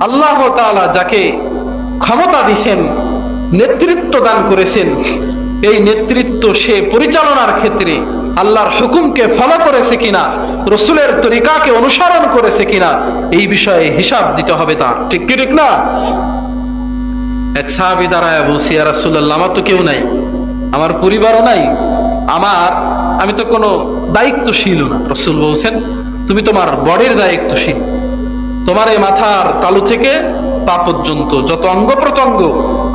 আল্লাহ তাআলা যাকে ক্ষমতা দিয়েছেন, নেতৃত্ব দান করেছেন, এই নেতৃত্ব সে পরিচালনার ক্ষেত্রে আল্লাহর হুকুমকে ফলো করেছে কিনা, রসুলের তরিকাকে অনুসরণ করেছে কিনা, এই বিষয়ে হিসাব দিতে হবে তার। ঠিক কি ঠিক না? এক সাহাবী দাঁড়ায় বলছি, ইয়া রাসূলুল্লাহ, আমার তো কেউ নাই, আমার পরিবারও নাই, আমি তো কোনো দায়িত্বশীল না। রাসূল বলছেন, তুমি তোমার বডির দায়িত্বশীল। তোমার এই মাথার তালু থেকে পা পর্যন্ত যত অঙ্গ প্রত্যঙ্গ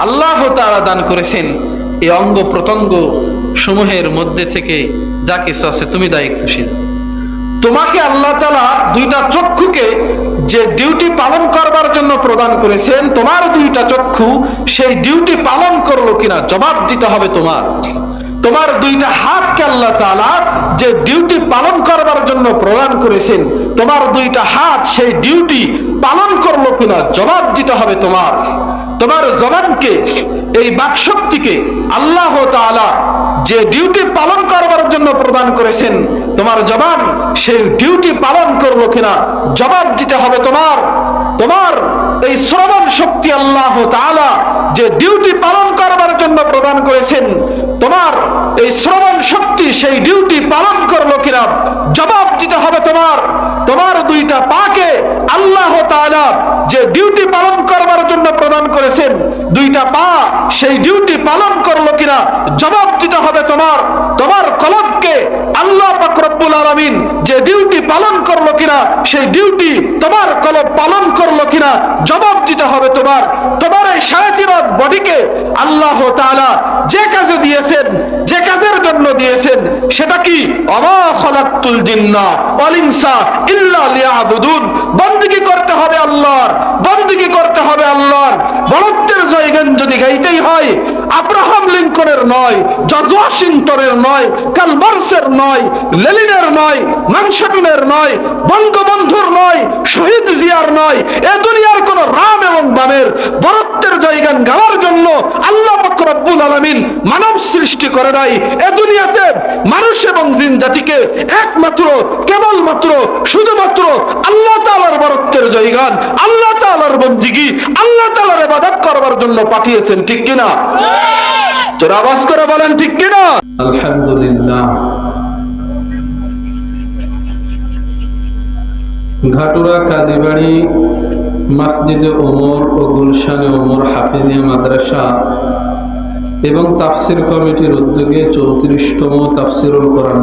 আল্লাহ তাআলা দান করেছেন, এই অঙ্গ প্রত্যঙ্গ সমূহের মধ্যে থেকে যা কিছু আছে তুমি দায়িত্বশীল। তোমাকে আল্লাহ তাআলা দুইটা চক্ষুকে যে ডিউটি পালন করবার জন্য প্রদান করেছেন, তোমার দুইটা চক্ষু সেই ডিউটি পালন করলো কিনা জবাব দিতে হবে তোমার। তোমার দুইটা হাতকে আল্লাহ তাআলা যে ডিউটি পালন করবার জন্য প্রদান করেছেন, তোমার দুইটা হাত সেই ডিউটি পালন করলো কিনা জবাব দিতে হবে তোমার। তোমার জবানকে, এই বাকশক্তিকে আল্লাহ তাআলা যে ডিউটি পালন করবার জন্য প্রদান করেছেন, তোমার জবান সেই ডিউটি পালন করলো কিনা জবাব দিতে হবে তোমার। তোমার এই শ্রবণ শক্তি আল্লাহ তাআলা যে ডিউটি পালন করবার জন্য প্রদান করেছেন, তোমার এই শ্রবণ শক্তি সেই ডিউটি পালন করলো কিনা জবাব দিতে হবে তোমার। তোমার দুইটা পাকে আল্লাহ তাআলা যে ডিউটি পালন করবার জন্য প্রদান করেছেন, দুইটা পা সেই ডিউটি পালন করলো কিনা জবাব দিতে হবে তোমার। তোমার কলবকে আল্লাহ পাক রব্বুল আলামিন যে ডিউটি পালন করলো কিনা সেই ডিউটি তোমার কলব পালন করলো কিনা জবাব দিতে হবে তোমার। তোমার এই 3.5 বডিকে আল্লাহ তাআলা যে কাজে দিয়েছেন, যে কাজের জন্য দিয়েছেন, সেটা কি? ওয়া খালাকতুল জিন্না ওয়াল ইনসা ইল্লা লিয়াবুদুন। বندگی করতে হবে আল্লাহর, বندگی করতে হবে আল্লাহর। বড়ত্বের জয়গান যদি গাইতেই হয়, আব্রাহাম লিঙ্কনের নয়, জর্জ ওয়াশিংটনের নয়, কার্ল মার্ক্সের নয়, লেনিনের নয়, মাংসটুনের নয়, বঙ্গবন্ধুর নয়, শহীদ জিয়ার নয়, এ দুনিয়ার কোন রাম এবং বামের বড়ত্বের জয়গান গাওয়ার জন্য আল্লাহ পাক রব্বুল আলামিন মানব সৃষ্টি করে নাই। এ দুনিয়াতে মানুষ এবং জিন জাতিকে একমাত্র, কেবলমাত্র, শুধুমাত্র আল্লাহ তাআলার বড়ত্বের জয়গান, আল্লাহ তাআলার বندگی, আল্লাহ তাআলার ইবাদত করবার জন্য পাঠিয়েছেন। ঠিক কিনা? জোরে আওয়াজ করে বলেন ঠিক কিনা? আলহামদুলিল্লাহ। ঘাটুরা কাজীবাড়ি মসজিদে ওমর ও গুলশানে ওমর হাফিজিয়া মাদ্রাসা এবং তাফসির কমিটির উদ্যোগে 34তম তাফসিরুল কোরআন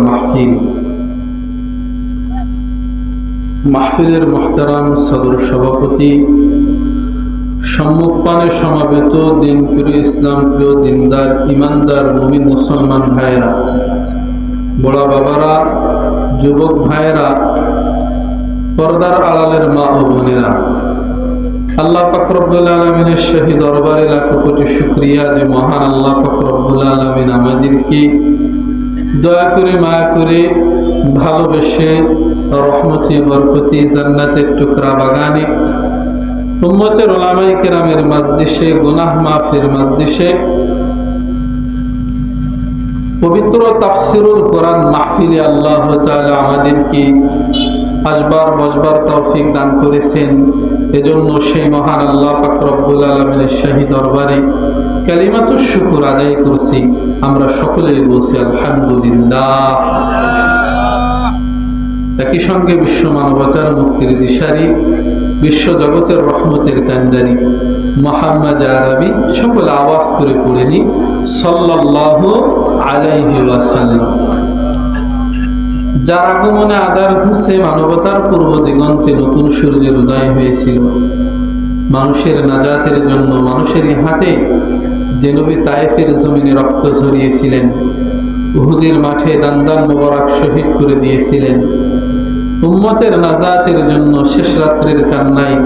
মাহফিলের মুহতারাম সদর সভাপতি, সম্মুখপানে সমাবেত দিনপ্রিয়, ইসলাম প্রিয়, দিনদার, ইমানদার মুমিন মুসলমান ভাইয়েরা, বড় বাবারা, যুবক ভাইয়েরা, পর্দার আড়ালের মা ও বোনেরা, আল্লাহ পাক রব্বুল আলামিনের শাহী দরবারে লাখো কোটি শুকরিয়া যে মহান আল্লাহ পাক রব্বুল আলামিন আমাদেরকে দয়া করে, মায়া করে, ভালোবেসে রহমতি বরকতি জান্নাতের টুকরা বাগানে উম্মতের উলামায়ে কেরামের মাজলিসে, গুনাহ মাফের মাজলিসে পবিত্র তাফসিরুল কোরআন মাহফিলে আল্লাহ তাআলা আমাদেরকে আসবার বসবার তৌফিক দান করেছেন। এজন্য সেই মহান আল্লাহ পাক রব্বুল আলামিনের শাহী দরবারে কালিমাতুশ শুকর আদায় করছি। আমরা সকলেই বলছি আলহামদুলিল্লাহ। একই সঙ্গে বিশ্ব মানবতার মুক্তির দিশারি, বিশ্ব জগতের রহমতের কান্ডারি মুহাম্মদ আরবি সকল আওয়াজ করে পড়েনি সাল্লাল্লাহু আলাইহি ওয়াসাল্লাম। যার আগমনে আদার ঘুষে মানবতার পূর্ব দিগন্তে নতুন সূর্যের উদয় হয়েছিল। মানুষের নাজাতের জন্য মানুষের হাতে যে নবী তায়েফের জমিনে রক্ত ঝরিয়েছিলেন, উহুদের মাঠে দান্দান মোবারক শহীদ করে দিয়েছিলেন, উম্মতের নাজাতের জন্য শেষ রাত্রের কান্নায়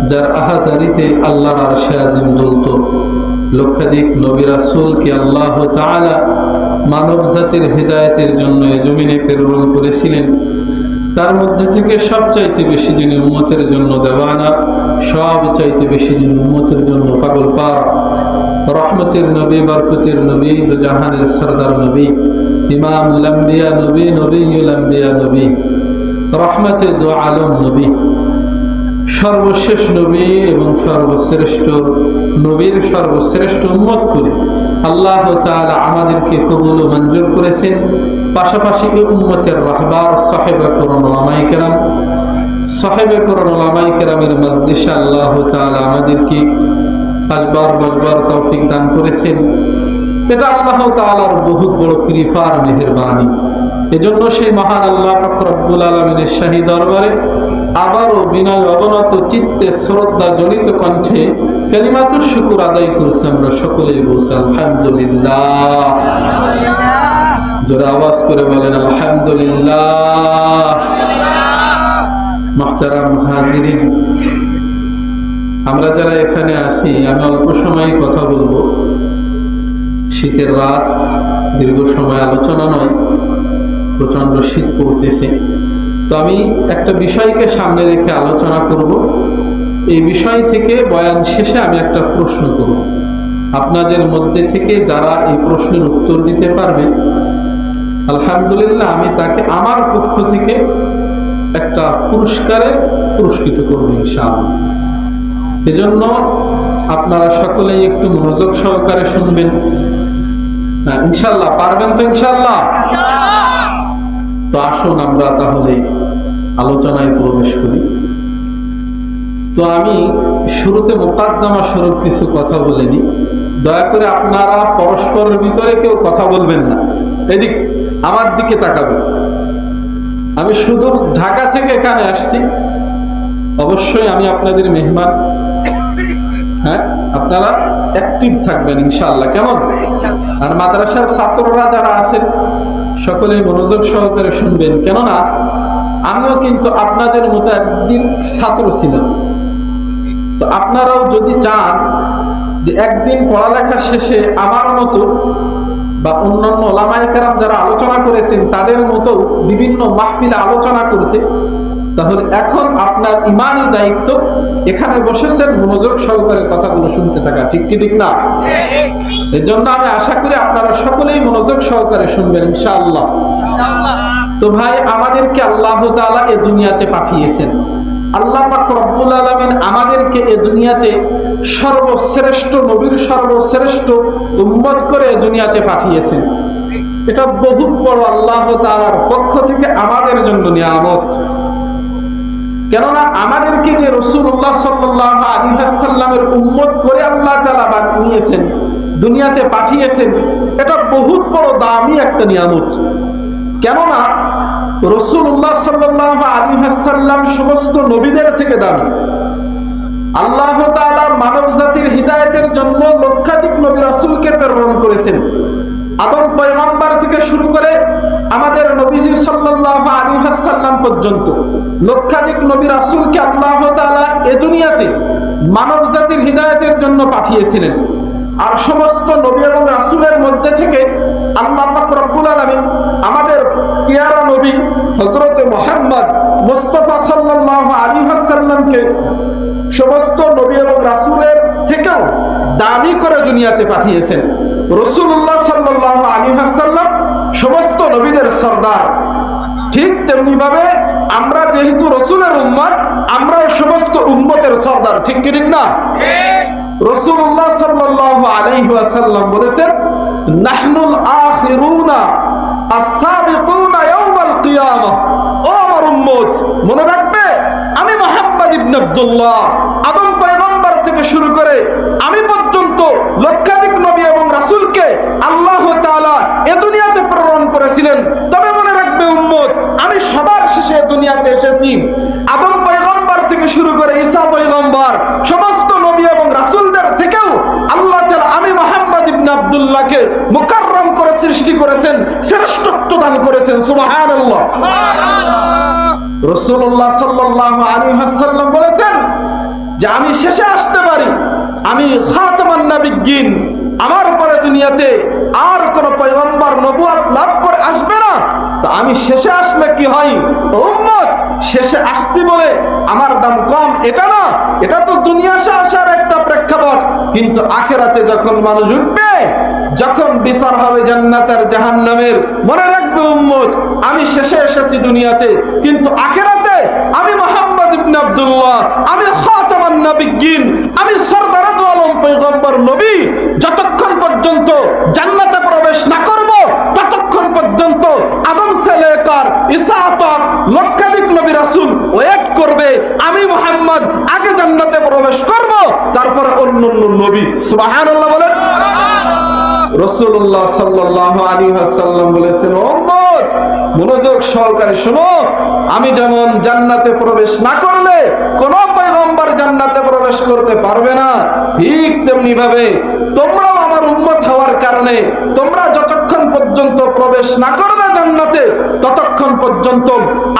যার আহাজারিতে আল্লাহর আরশে আজিম দুলত, লক্ষাধিক নবী রাসূলকে আল্লাহ তাআলা মানব জাতির হিদায়াতের জন্য এ জমিনে প্রেরণ করেছিলেন। তার মধ্যে থেকে সবচাইতে বেশি যিনি উম্মতের জন্য দেওয়ানা, সবচাইতে বেশি যিনি উম্মতের জন্য পাগল পার, রহমতের নবী, বরকতের নবী, জাহানের সরদার নবী, ইমামুল আম্বিয়া নবী, নবিয়ুল আম্বিয়া নবী, রহমতের দু আলম নবী, সর্বশেষ নবী এবং সর্বশ্রেষ্ঠ নবীর সর্বশ্রেষ্ঠ উম্মত করে আল্লাহ তাআলা আমাদেরকে কবুল ও মঞ্জুর করেছেন। পাশাপাশি এই উম্মতের রাহবার সাহেবে করম ওলামায়ে কেরাম, সাহেবে করম ওলামায়ে কেরামের মজলিসে আল্লাহ তাআলা আমাদেরকে আসবার বসবার তৌফিক দান করেছেন। এটা আল্লাহ তাআলার বহুত বড় কৃপা আর মেহেরবানি। এজন্য সেই মহান আল্লাহ পাক রব্বুল আলামিনের শাহী দরবারে আবারও বিনয় অবনত চিত্তে শ্রদ্ধা জনিত কণ্ঠে কালিমাতুশ শুকর আদায় করছি আমরা সকলেই। বলছি আলহামদুলিল্লাহ। জোরে আওয়াজ করে বলেন আলহামদুলিল্লাহ। মুহতারাম হাজিরিন, আমরা যারা এখানে আছি, আমি অল্প সময় কথা বলবো। শীতের রাত, দীর্ঘ সময় আলোচনা নয়, প্রচন্ড শীত পড়তেছে। তো আমি একটা বিষয়কে সামনে রেখে আলোচনা করব। এই বিষয় থেকে বয়ান শেষে আমি একটা প্রশ্ন করব। আপনাদের মধ্যে থেকে যারা এই প্রশ্নের উত্তর দিতে পারবে, আলহামদুলিল্লাহ, আমি তাকে আমার পক্ষ থেকে একটা পুরস্কারে পুরস্কৃত করব ইনশাআল্লাহ। এজন্য আপনারা সকলেই একটু মনোযোগ সহকারে শুনবেন। ইনশাআল্লাহ পারবেন তো? ইনশাআল্লাহ। তো আসুন আমরা তাহলে আলোচনায় প্রবেশ করি। তো আমি শুরুতে মুকাদ্দমা স্বরূপ কিছু কথা বলে নিই। দয়া করে আপনারা পরস্পরের ভিতরে কেউ কথা বলবেন না, এদিক আমার দিকে তাকাবেন। আমি শুধু ঢাকা থেকে এখানে আসছি, অবশ্যই আমি আপনাদের মেহমান। হ্যাঁ, আপনারা অ্যাক্টিভ থাকবেন ইনশাআল্লাহ, কেমন? আর মাদ্রাসার ছাত্ররা যারা আছেন সকলেই মনোযোগ সহকারে শুনবেন, কেননা আমিও কিন্তু আপনাদের মতো একদিন ছাত্র ছিলাম। তো আপনারাও যদি চান যে একদিন পড়ালেখা শেষে আমার মতো বা অন্যান্য ওলামায়ে কেরাম যারা আলোচনা করেছেন তাদের মতো বিভিন্ন মাহফিলে আলোচনা করতে, তাহলে এখন আপনার ইমানি দায়িত্ব এখানে বসেছেন মনোযোগ সহকারে কথাগুলো শুনতে থাকা। ঠিক কি ঠিক না? এর জন্য আমি আশা করি আপনারা সকলেই মনোযোগ সহকারে শুনবেন ইনশাআল্লাহ। তো ভাই, আমাদেরকে আল্লাহ তাআলা এই দুনিয়াতে পাঠিয়েছেন। আল্লাহ পাক রব্বুল আলামিন আমাদেরকে এই দুনিয়াতে সর্বশ্রেষ্ঠ নবীর সর্বশ্রেষ্ঠ উম্মত করে এই দুনিয়াতে পাঠিয়েছেন। এটা বহুত বড় আল্লাহ তাআলার পক্ষ থেকে আমাদের জন্য নিয়ামত। কেননা আমাদেরকে যে রাসূলুল্লাহ সাল্লাল্লাহু আলাইহি ওয়াসাল্লামের উম্মত করে আল্লাহ তাআলা বানিয়েছেন, দুনিয়াতে পাঠিয়েছেন, এটা বহুত বড় দামি একটা নিয়ামত। কেননা রাসূলুল্লাহ সাল্লাল্লাহু আলাইহি ওয়াসাল্লাম সমস্ত নবীদের থেকে দামি। আল্লাহ তাআলা মানব জাতির হিদায়াতের জন্য লক্ষাধিক নবী রাসূলকে প্রেরণ করেছেন। আদম পয়গম্বর থেকে শুরু করে আমাদের নবীজি সাল্লাল্লাহু আলাইহি ওয়াসাল্লাম পর্যন্ত লক্ষাধিক নবী রাসূলকে আল্লাহ তাআলা এই দুনিয়াতে মানব জাতির হিদায়াতের জন্য পাঠিয়েছিলেন। আর সমস্ত নবী এবং রাসূলের মধ্যে থেকে আল্লাহ পাক রব্বুল আলামিন আমাদের প্রিয় নবী হযরত মুহাম্মদ মুস্তাফা সাল্লাল্লাহু আলাইহি ওয়াসাল্লামকে সমস্ত নবী এবং রাসূলের থেকেও দামি করে দুনিয়াতে পাঠিয়েছেন। রাসূলুল্লাহ সাল্লাল্লাহু আলাইহি ওয়াসাল্লাম সমস্ত নবীদের সরদার। ঠিক তেমনি ভাবে আমরা যেহেতু রাসূলের উম্মত, আমরা সমস্ত উম্মতের সরদার। ঠিক কি ঠিক না? রাসূলুল্লাহ সাল্লাল্লাহু আলাইহি ওয়াসাল্লাম বলেছেন, নাহনুল আখিরুনা আস-সাবিকুনা ইয়াউমাল কিয়ামাহ। ও আমার উম্মত, মনে রাখবে, আমি মুহাম্মদ ইবনে আব্দুল্লাহ আদম পয়গম্বর থেকে শুরু করে আমি পর্যন্ত লক্ষাধিক নবী এবং রাসূলকে আল্লাহ তাআলা এই দুনিয়াতে প্রেরণ করেছিলেন। তবে মনে রাখবে উম্মত, আমি সবার শেষে দুনিয়াতে এসেছি। আদম পয়গম্বর থেকে শুরু করে ঈসা পয়গম্বর সমস্ত নবী এবং রাসূলদের থেকেও আল্লাহ তাআলা আমি মুহাম্মদ ইবনে আব্দুল্লাহকে মুকাররম করে সৃষ্টি করেছেন, শ্রেষ্ঠত্ব দান করেছেন। সুবহানাল্লাহ। রাসূলুল্লাহ সাল্লাল্লাহু আলাইহি ওয়াসাল্লাম বলেছেন যে আমি শেষে আসতে পারি, আমি খাতামান নবিয়্যিন, আমার পরে দুনিয়াতে আর কোন পয়গম্বর নবুয়ত লাভ করে আসবে না। তো আমি শেষে আসলে কি হয় উম্মত, শেষে আসছি বলে আমার দাম কম এটা না, এটা তো দুনিয়াতে আসার একটা প্রেক্ষাপট। কিন্তু আখিরাতে যখন মানুষ উঠবে, যখন বিচার হবে জান্নাত আর জাহান্নামের, মনে রাখবে উম্মত, আমি শেষে এসেছি দুনিয়াতে, কিন্তু আখিরাতে আমি মুহাম্মদ ইবনে আব্দুল্লাহ, আমি খাতামান নবিয়্যিন, আমি সরদারে দু আলম পয়গম্বর নবী যতক্ষণ পর্যন্ত জান্নাতে প্রবেশ না করব ততক্ষণ পর্যন্ত আদম সে লেকার ঈসা তক লক্ষাধিক নবী রাসূল ওয়েট করবে। আমি মুহাম্মদ আগে জান্নাতে প্রবেশ করব, তারপর অন্য নবী। সুবহানাল্লাহ বলেন। রাসূলুল্লাহ সাল্লাল্লাহু আলাইহি ওয়াসাল্লাম বলেছেন, উম্মত মনোযোগ সহকারে শোনো, আমি যেমন জান্নাতে প্রবেশ না করলে কোন পয়গম্বর জান্নাতে প্রবেশ করতে পারবে না, ঠিক তেমনি ভাবে তোমরাও আমার উম্মত হওয়ার কারণে তোমরা যতক্ষণ পর্যন্ত প্রবেশ না করবে জান্নাতে ততক্ষণ পর্যন্ত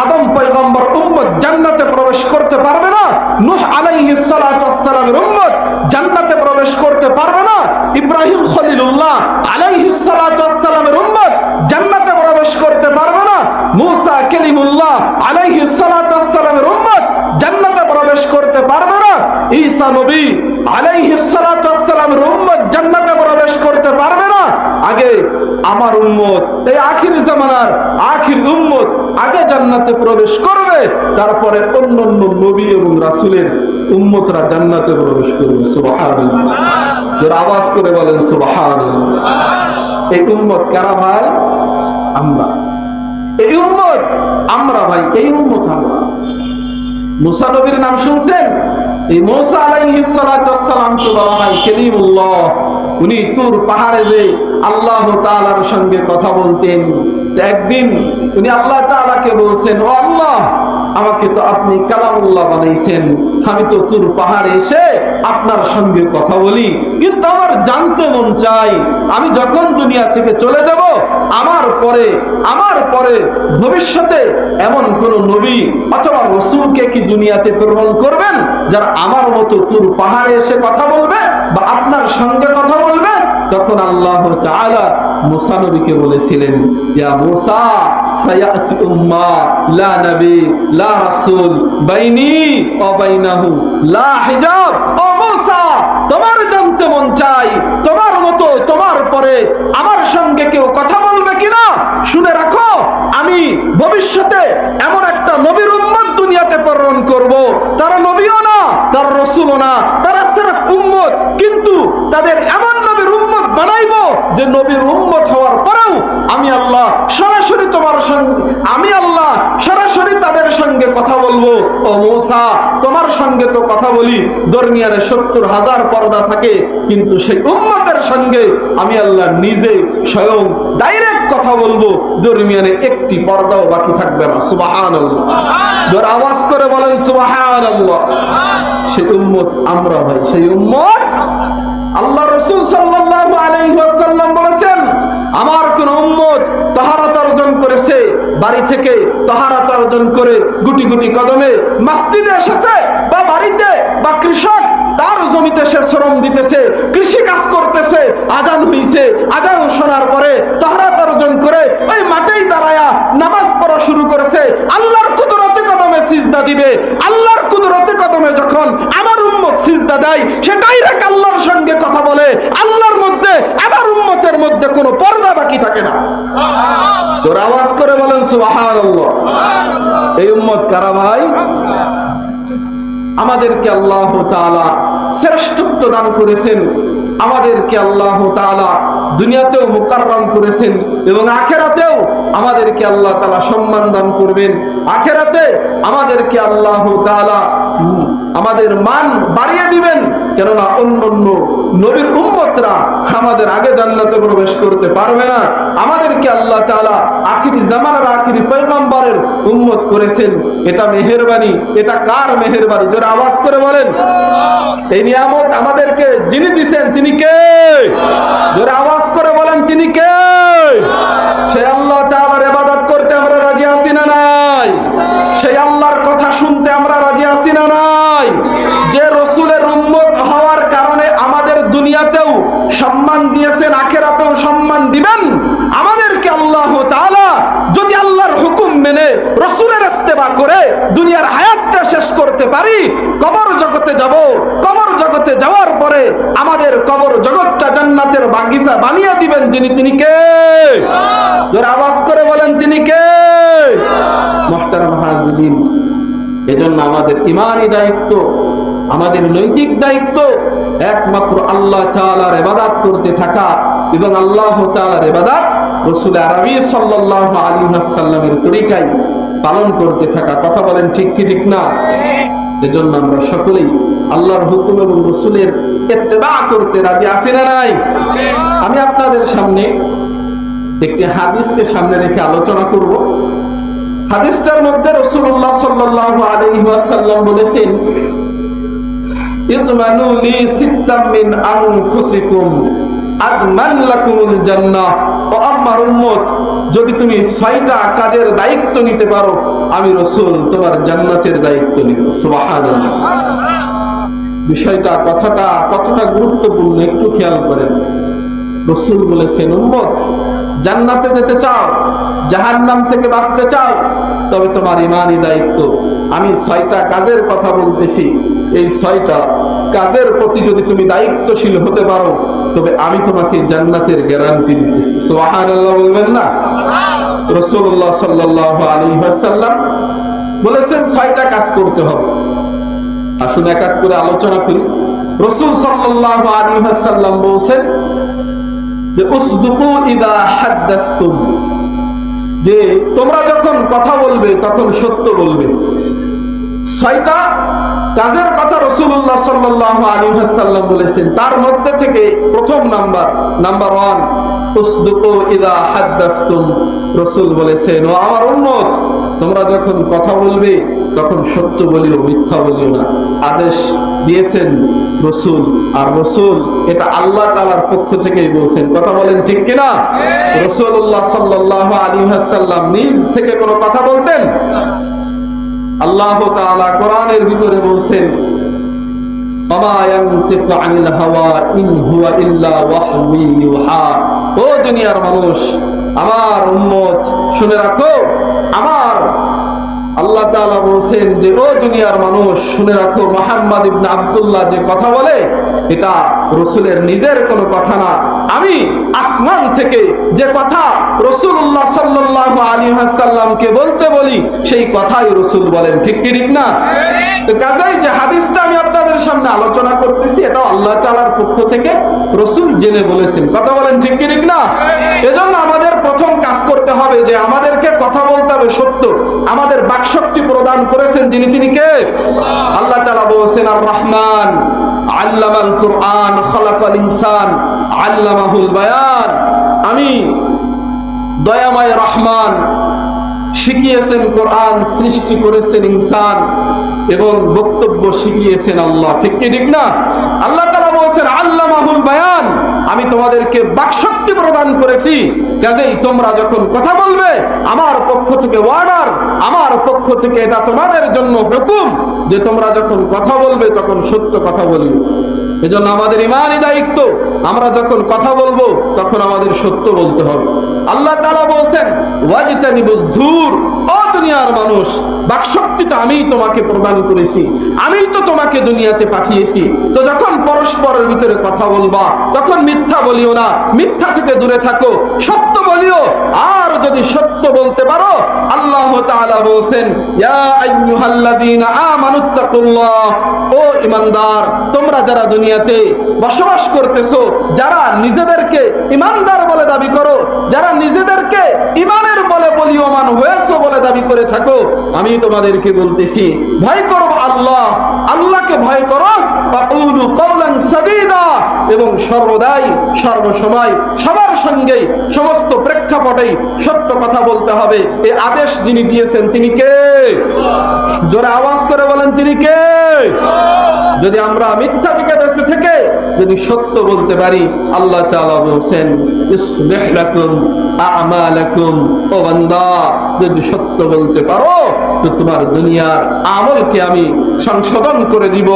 আদম পয়গম্বর উম্মত জান্নাতে প্রবেশ করতে পারবে না, নূহ আলাইহিস সালাতু ওয়াস সালামের উম্মত জান্নাতে প্রবেশ করতে পারবে না, ইব্রাহিম খলিলুল্লাহ আলাইহিস সালাতু ওয়াস সালামের উম্মত জান্নাতে প্রবেশ করতে পারবে না, মূসা কালিমুল্লাহ আলাইহিস সালাতু ওয়াস সালামের উম্মত জান্নাতে প্রবেশ করতে পারবে না, ঈসা নবী আলাইহিস সালাতু ওয়াস সালামের উম্মত জান্নাতে প্রবেশ করতে পারবে না। আগে আমার উম্মত, এই আখির জামানার আখির উম্মত আগে জান্নাতে প্রবেশ করবে, তারপরে অন্যান্য নবী এবং রাসূলের উম্মতরা জান্নাতে প্রবেশ করবে। সুবহানাল্লাহ, যারা আওয়াজ করে বলেন সুবহানাল্লাহ। এই উম্মত কারা ভাই? আমরা। এই উম্মত আমরা ভাই, এই উম্মত আমরা। মুসা নবীর নাম শুনছেন? এই মুসা আলাইহিস সালাতু ওয়াস সালাম তো বলা হয় কালিমুল্লাহ। উনি তুর পাহাড়ে যে আল্লাহ তাআলার সঙ্গে কথা বলতেন, একদিন উনি আল্লাহ তাআলাকে বলছেন, ও আল্লাহ, আমাকে তো আপনি কালামুল্লাহ বানাইছেন, আমি তো তুর পাহাড়ে এসে আপনার সঙ্গে কথা বলি, কিন্তু আমার জানতে মন চাই আমি যখন দুনিয়া থেকে চলে যাব আমার পরে ভবিষ্যতে এমন কোন নবী অথবা রাসূলকে কি দুনিয়াতে প্রেরণ করবেন যারা আমার মতো তুর পাহাড়ে এসে কথা বলবে বা আপনার সঙ্গে কথা বলবে? তখন আল্লাহ তাআলা মুসা নবীকে বলেছিলেন, ইয়া মুসা সায়াতি উম্মা লা নবী লা রাসূল বাইনি ওয়া বাইনাহু লা হিজাব। ও মুসা, তোমার জানতে মন চাই তোমার মতো তোমার পরে আমার সঙ্গে কেউ কথা বলবে কিনা? শুনে রাখো, আমি ভবিষ্যতে এমন একটা নবীর উম্মত দুনিয়াতে প্রেরণ করব, তারা নবীও না, তারা রাসূলও না, তারা সিরফ উম্মত, কিন্তু তাদের এমন নবীর উম্মত বানাইবো যে নবীর উম্মত হওয়ার পরেও আমি আল্লাহ সরাসরি তাদের সঙ্গে কথা বলবো। ও মুসা, তোমার সঙ্গে তো কথা বলি, দরমিয়ানে ৭০,০০০ পর্দা থাকে, কিন্তু সেই উম্মতের সঙ্গে আমি আল্লাহ নিজে স্বয়ং ডাইরেক্ট কথা বলবো, দরমিয়ানে একটি পর্দাও বাকি থাকবে না। সুবহানাল্লাহ, জোরে আওয়াজ করে বলেন সুবহানাল্লাহ। সেই উম্মত আমরা ভাই, সেই উম্মত। আল্লাহ রাসূল সাল্লাল্লাহু আলাইহি ওয়াসাল্লাম বলেছেন, আমার কোন উম্মত তাহারাত অর্জন করেছে, বাড়ি থেকে তাহারাত অর্জন করে গুটি গুটি কদমে মসজিদে এসেছে, বা বাড়িতে বা কৃষক তার জমিতে সে শ্রম দিতেছে, কৃষি কাজ করতেছে, আজান হইছে, আজান শোনার পরে তাহারাত অর্জন করে ওই মাঠেই দাঁড়ায়া নামাজ পড়া শুরু করেছে, আল্লাহর কুদরতে কদমে সিজদা দিবে। আল্লাহর কুদরতে কদমে যখন আমার উম্মত সিজদা দেয়, সে ডাইরেক্ট আল্লাহর সঙ্গে কথা বলে, আল্লাহর মধ্যে আমার উম্মতের মধ্যে কোনো পর্দা বাকি থাকে না। জোরে আওয়াজ করে বলেন সুবহানাল্লাহ। এই উম্মত কারা ভাই? আমাদেরকে আল্লাহ তাআলা শ্রেষ্ঠত্ব দান করেছেন, আমাদেরকে আল্লাহ তাআলা দুনিয়াতেও মুকাররম করেছেন এবং আখিরাতেও আমাদেরকে আল্লাহ তাআলা সম্মান দান করবেন। আখিরাতে আমাদেরকে আল্লাহ তাআলা আমাদের মান বাড়িয়ে দিবেন, কেননা অন্যান্য নবীর উম্মতরা আমাদের আগে জান্নাতে প্রবেশ করতে পারবে না। আমাদেরকে আল্লাহ তাআলা আখিরি জামানার আখিরি পয়গম্বরের উম্মত করেছেন। এটা মেহেরবানি। এটা কার মেহেরবানি? যারা আওয়াজ করে বলেন। এই নিয়ামত আমাদেরকে যিনি দিবেন তিনি কে? যারা আওয়াজ করে বলেন তিনি কে? সেই আল্লাহ তাআলার ইবাদত করতে আমরা রাজি আছি না নাই? সেই আল্লাহর কথা শুনতে আমরা রাজি আছি না নাই? যে রাসূলের উম্মত হওয়ার কারণে আমাদের দুনিয়াতেও সম্মান দিয়েছেন, আখিরাতেও সম্মান দিবেন। আমাদেরকে আল্লাহ তাআলা যদি আল্লাহর হুকুম মেনে রাসূলের ইত্তেবা করে দুনিয়ার হায়াতটা শেষ করতে পারি, কবর জগতে যাব, কবর জগতে যাওয়ার পরে আমাদের কবর জগৎটা জান্নাতের বাগিচা বানিয়ে দিবেন যিনি, তিনি কে? যারা আওয়াজ করে বলেন তিনি কে? মুহতারাম হাজিরিন, এজন্য আমাদের ঈমানি দায়িত্ব, আমাদের নৈতিক দায়িত্ব একমাত্র আল্লাহ তাআলার ইবাদত করতে থাকা এবং আল্লাহ তাআলার ইবাদত রাসূল আরবি সাল্লাল্লাহু আলাইহি ওয়াসাল্লামের তরিকায় পালন করতে থাকা। কথা বলেন ঠিক কি ঠিক না? এজন্য আমরা সকলেই আল্লাহর হুকুম এবং রাসূলের ইত্তেবা করতে রাজি আছি না নাই? আমি আপনাদের সামনে একটি হাদিসকে সামনে রেখে আলোচনা করব। হাদিসটার মধ্যে রাসূলুল্লাহ সাল্লাল্লাহু আলাইহি ওয়াসাল্লাম বলেছেন, ইদমানু লি সিত্তাম মিন আনফুসিকুম আদমান লাকুমুল জান্নাহ। ও আমার উম্মত, যদি তুমি 6টা কাজের দায়িত্ব নিতে পারো, আমি রাসূল তোমার জান্নাতের দায়িত্ব নিব। সুবহানাল্লাহ। বিষয়টা, কথাটা কতটা গুরুত্বপূর্ণ একটু খেয়াল করেন। রাসূল বলেছেন, উম্মত, জান্নাতে যেতে চাও, জাহান্নাম থেকে বাঁচতে চাও, তবে তোমার ঈমানি দায়িত্ব। আমি 6টা কাজের কথা বলতেছি, এই 6টা কাজের প্রতি যদি তুমি দায়িত্বশীল হতে পারো, তবে আমি তোমাকে জান্নাতের গ্যারান্টি দিতেছি। সুবহানাল্লাহ বলবেন না? রাসূলুল্লাহ সাল্লাল্লাহু আলাইহি ওয়াসাল্লাম বলেছেন 6টা কাজ করতে হবে। আসুন এক এক করে আলোচনা করি। রাসূল সাল্লাল্লাহু আলাইহি ওয়াসাল্লাম বলেছেন যে উসদুকু ইদা হাদাসতুম, যে তোমরা যখন কথা বলবে তখন সত্য বলবে। 6টা কাজের কথা রাসূলুল্লাহ সাল্লাল্লাহু আলাইহি ওয়াসাল্লাম বলেছেন। তার মধ্যে থেকে প্রথম নাম্বার 1, উসদুকু ইদা হাদাসতুম। রাসূল বলেছেন, ও আমার উম্মত, তোমরা যখন কথা বলবে তখন সত্য বলিও, মিথ্যা বলিও না। আদেশ দিয়েছেন রাসূল, আর রাসূল এটা আল্লাহ তাআলার পক্ষ থেকেই বলেছেন। কথা বলেন ঠিক কি না? রাসূলুল্লাহ সাল্লাল্লাহু আলাইহি ওয়াসাল্লাম নিজ থেকে কোনো কথা বলতেন? আল্লাহ তাআলা কোরআনের ভিতরে বলেছেন, ওমা ইয়ানতিকু আনিল হাওয়া ইন হুয়া ইল্লা ওয়াহয়ু ইউহা। ও দুনিয়ার মানুষ, আমার উম্মত, শুনে রাখো, আমার আল্লাহ তাআলা বলেছেন যে ও দুনিয়ার মানুষ, শুনে রাখো, মুহাম্মদ ইবনে আব্দুল্লাহ যে কথা বলে এটা রাসূলের নিজের কোনো কথা না। আমি আসমান থেকে যে কথা রাসূলুল্লাহ সাল্লাল্লাহু আলাইহি ওয়াসাল্লামকে বলতে বলি, সেই কথাই রাসূল বলেন। ঠিক কি ঠিক না? তো কাজেই যে হাদিসটা আমি আপনাদের সামনে আলোচনা করতেছি, এটা আল্লাহ তাআলার পক্ষ থেকে রাসূল জেনে বলেছেন। কথা বলেন ঠিক কি ঠিক না? এজন্য আমাদের প্রথম কাজ করতে হবে যে আমাদেরকে কথা বলতে হবে সত্য। আমাদের বাকশক্তি প্রদান করেছেন যিনি, তিনি কে? আল্লাহ তাআলা বলেছেন, আর রহমান আল্লামাল কুরআন খালাকাল ইনসান আল্লামাহুল বায়ান। আমি দয়াময় রহমান, শিখিয়েছেন কোরআন, সৃষ্টি করেছেন ইনসান এবং বক্তব্য শিখিয়েছেন আল্লাহ। ঠিক কি ঠিক না? আল্লাহ তাআলা বলেছেন আল্লামাহুল বায়ান, আমি তোমাদেরকে বাকশক্তি প্রদান করেছি। কাজেই তোমরা যখন কথা বলবে, আমার পক্ষ থেকে অর্ডার, আমার পক্ষ থেকে এটা তোমাদের জন্য হুকুম যে তোমরা যখন কথা বলবে তখন সত্য কথা বলবে। এজন্য আমাদের ঈমানি দায়িত্ব, আমরা যখন কথা বলবো তখন আমাদের সত্য বলতে হবে। আল্লাহ তাআলা বলেছেন ওয়াজতানিবুজ যুর। ও দুনিয়ার মানুষ, বাকশক্তিটা আমিই তোমাকে প্রদান করেছি, আমিই তো তোমাকে দুনিয়াতে পাঠিয়েছি। তো যখন পরস্পরের ভিতরে কথা বলবা তখন মিথ্যা বলিও না, মিথ্যা থেকে দূরে থাকো, সত্য বলিও। আর যদি সত্য বলতে পারো, আল্লাহ তাআলা বলেছেন ইয়া আইয়ুহাল্লাযীনা আমানুত্তাকুল্লাহ। ও ঈমানদার, তোমরা যারা দুনিয়াতে বসবাস করতেছো, যারা নিজেদেরকে ঈমানদার বলে দাবি করো, যারা নিজেদেরকে ঈমানের বলে বলীয়মান হয়েছো বলে দাবি করে থাকো, আমি তোমাদেরকে বলতেছি ভয় করো আল্লাহ, আল্লাহকে ভয় করো। ফাকুলু কাওলান সাদীদা, এবং সর্বদাই সর্বসময় সবার সঙ্গেই সমস্ত প্রেক্ষাপটেই সত্য কথা বলতে হবে। এই আদেশ যিনি দিয়েছেন তিনি কে? জোরে আওয়াজ করে বলেন, তিনি কে? যদি আমরা মিথ্যা থেকে বেঁচে থেকে যদি সত্য বলতে পারি, আল্লাহ তাআলা বলেছেন ইসলিহ লাকুম আ'মালাকুম। ও বান্দা, যদি সত্য বলতে পারো তো তোমার দুনিয়ার আমলকে আমি সংশোধন করে দিব।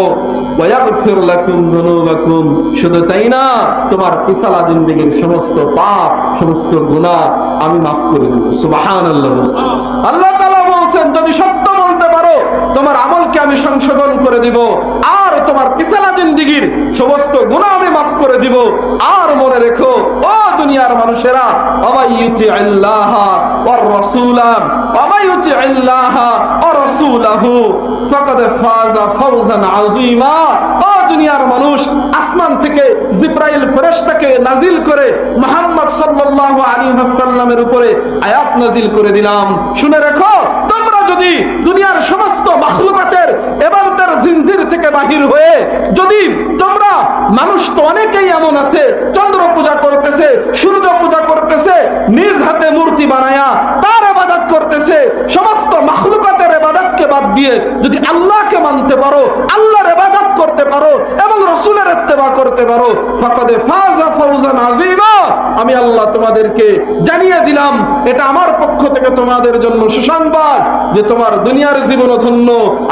ওয়া ইয়াগফির লাকুম যুনুবাকুম। শুধু তাই না, তোমার পিছলা জিন্দেগীর সমস্ত পাপ, সমস্ত গুনাহ আমি মাফ করে দেব। সুবহানাল্লাহ। আল্লাহ তাআলা বলেন যদি সত্য বলতে পারো তোমার আমলকে আমি সংশোধন করে দিব, আর তোমার পিছলা জিন্দেগীর সমস্ত গুনাহ আমি মাফ করে দিব। দিব। আর মনে রেখো ও দুনিয়ার মানুষেরা, ওয়ামাইয়ুতি আল্লাহ ওয়ার রাসূলা ওয়ামাইয়ুতি আল্লাহ ওয়া রাসূলাহু ফাকাদ ফাযা ফাওজান আযীমা। ও দুনিয়ার মানুষ, আসমান থেকে জিবরাইল ফেরেশতাকে নাজিল করে মুহাম্মদ সাল্লাল্লাহু আলাইহি ওয়াসাল্লামের উপরে আয়াত নাজিল করে দিলাম। শুনে রাখো, তোমরা যদি দুনিয়ার সমস্ত মাখলুকাতের ইবাদতের জিনজির থেকে বাহির হয়ে যদি তোমরা, মানুষ তো অনেকেই এমন আছে চন্দ্র পূজা করতেছে, সূর্য পূজা করতেছে, নিজ হাতে মূর্তি বানায়া তার ইবাদত করতেছে, সমস্ত মাখলুকাতের ইবাদতকে বাদ দিয়ে যদি আল্লাহকে মানতে পারো, আল্লাহর ইবাদত করতে পারো এবং রাসূলের ইত্তেবা করতে পারো, ফাকাদ ফাযা ফাওজান আযীমা। আমি আল্লাহ তোমাদেরকে জানিয়ে দিলাম, এটা আমার পক্ষ থেকে তোমাদের জন্য সুসংবাদ যে তোমার দুনিয়ার জীবন ধন্য,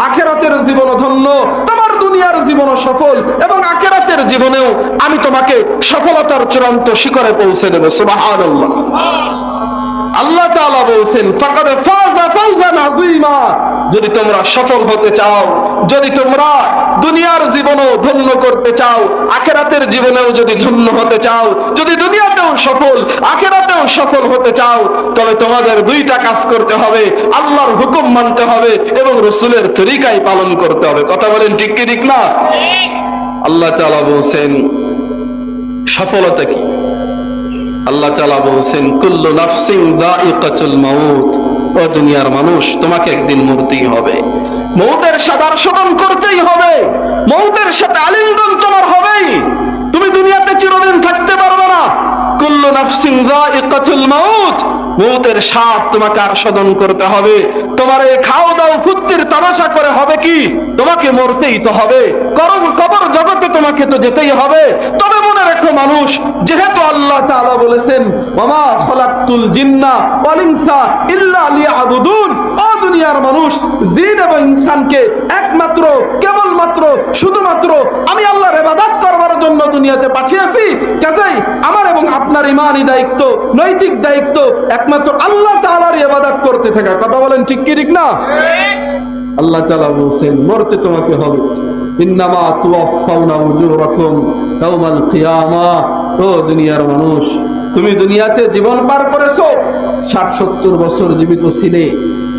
আখিরাতের জীবন ধন্য, তোমার দুনিয়ার জীবন সফল এবং আখিরাতের জীবনেও আমি তোমাকে সফলতার চূড়ান্ত শিখরে পৌঁছে দেব। সুবহানাল্লাহ। আল্লাহ তাআলা বলেন ফাকাদ ফাযা ফাওজান আযীমা। যদি তোমরা সফল হতে চাও, যদি তোমরা দুনিয়ার জীবনও ধন্য করতে চাও, আখিরাতের জীবনেও যদি ধন্য হতে চাও, যদি দুনিয়াতেও সফল আখিরাতেও সফল হতে চাও, তবে তোমাদের দুইটা কাজ করতে হবে, আল্লাহর হুকুম মানতে হবে এবং রাসূলের তরিকায় পালন করতে হবে। কথা বলেন ঠিক কি ঠিক না? আল্লাহ তাআলা বলেন সফলতা কি? আল্লাহ তাআলা বলেন কুল্লু নাফসিন যায়িকাতুল মাউত। ও দুনিয়ার মানুষ, তোমাকে একদিন মরতেই হবে, মৌতের সাথে আস্বাদন করতেই হবে, মৌতের সাথে আলিঙ্গন তোমার হবেই। তুমি দুনিয়াতে চিরদিন থাকতে পারবে না। কুল্লু নাফসিন যায়িকাতুল মাউত, মৌতের স্বাদ তোমাকে আস্বাদন করতে হবে। তোমার এই খাও দাও ফুর্তির তামাশা করে হবে কি? তোমাকে মরতেই তো হবে, কবর জগতে তোমাকে তো যেতেই হবে। তবে মনে রেখো মানুষ, যেহেতু আল্লাহ তাআলা বলেছেন ওয়ামা খালাকতুল জিন্না ওয়াল ইনসা ইল্লা লিয়াবুদুন। ও দুনিয়ার মানুষ, জিন এবং ইনসানকে একমাত্র, কেবলমাত্র, শুধুমাত্র আমি আল্লাহর ইবাদত করবার জন্য দুনিয়াতে পাঠিয়েছি। কাজেই আমার এবং আপনার ঈমানি দায়িত্ব, নৈতিক দায়িত্ব একমাত্র আল্লাহ তাআলার ইবাদত করতে থাকা। কথা বলেন ঠিক কি ঠিক না? আল্লাহ তাআলা বলেন মরতে তোমাকে হবে। ইন্নামা তুওয়াফাউনা উজুরাকুম ইয়াওমাল কিয়ামা। ও দুনিয়ার মানুষ, তুমি দুনিয়াতে জীবন পার করেছো, 60-70 বছর জীবিত ছিলে।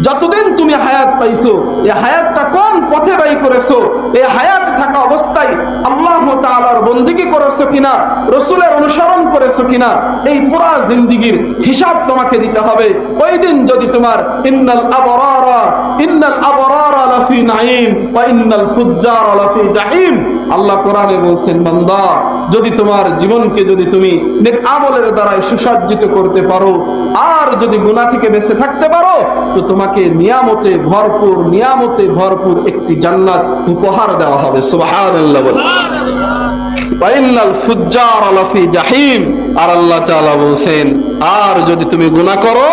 যতদিন তুমি হায়াত পাইছো, এই হায়াতটা কোন পথে ব্যয় করেছো? এই হায়াত থাকা অবস্থায় আল্লাহ তাআলার বন্দেগী করেছো কিনা, রাসূলের অনুসরণ করেছো কিনা, এই পুরা জিন্দেগীর হিসাব তোমাকে দিতে হবে। ওই দিন যদি তোমার ইন্নাল আবরারা লাফি নাঈম ওয়া ইন্নাল ফুজ্জারা লাফি জাহিম। আল্লাহ কোরআনে বলেন বান্দা, যদি তোমার জীবনকে যদি তুমি নেক আমলের দ্বারা সুসজ্জিত করতে পারো আর যদি গুনাহ থেকে বেঁচে থাকতে পারো, তো তোমাকে নিয়ামতে ভরপুর একটি জান্নাত উপহার দেওয়া হবে। সুবহানাল্লাহ বলে। ওয়া ইন্নাল ফুজ্জারা লাফি জাহিম। আর আল্লাহ তাআলা বলেন, আর যদি তুমি গুনাহ করো,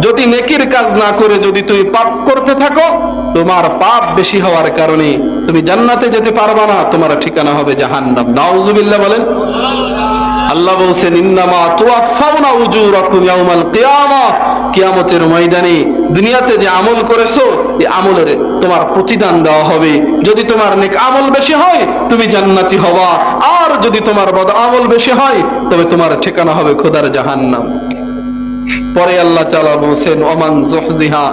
যদি নেকির কাজ না করে যদি তুমি পাপ করতে থাকো, তোমার পাপ বেশি হওয়ার কারণে তুমি জান্নাতে যেতে পারবে না, তোমার ঠিকানা হবে জাহান্নাম। নাউযুবিল্লাহ বলেন। আল্লাহ বলেন ইন্নামা তুওয়াফাউনা উজুরাকুম ইয়াওমাল কিয়ামা। কিয়ামতের ময়দানে দুনিয়াতে যে আমল করেছো, এই আমলের তোমার প্রতিদান দেওয়া হবে। যদি তোমার নেক আমল বেশি হয় তুমি জান্নাতি হবা, আর যদি তোমার বদ আমল বেশি হয় তবে তোমার ঠিকানা হবে খোদার জাহান্নাম। পরে আল্লাহ তাআলা বলেন ওমান যুহজিহা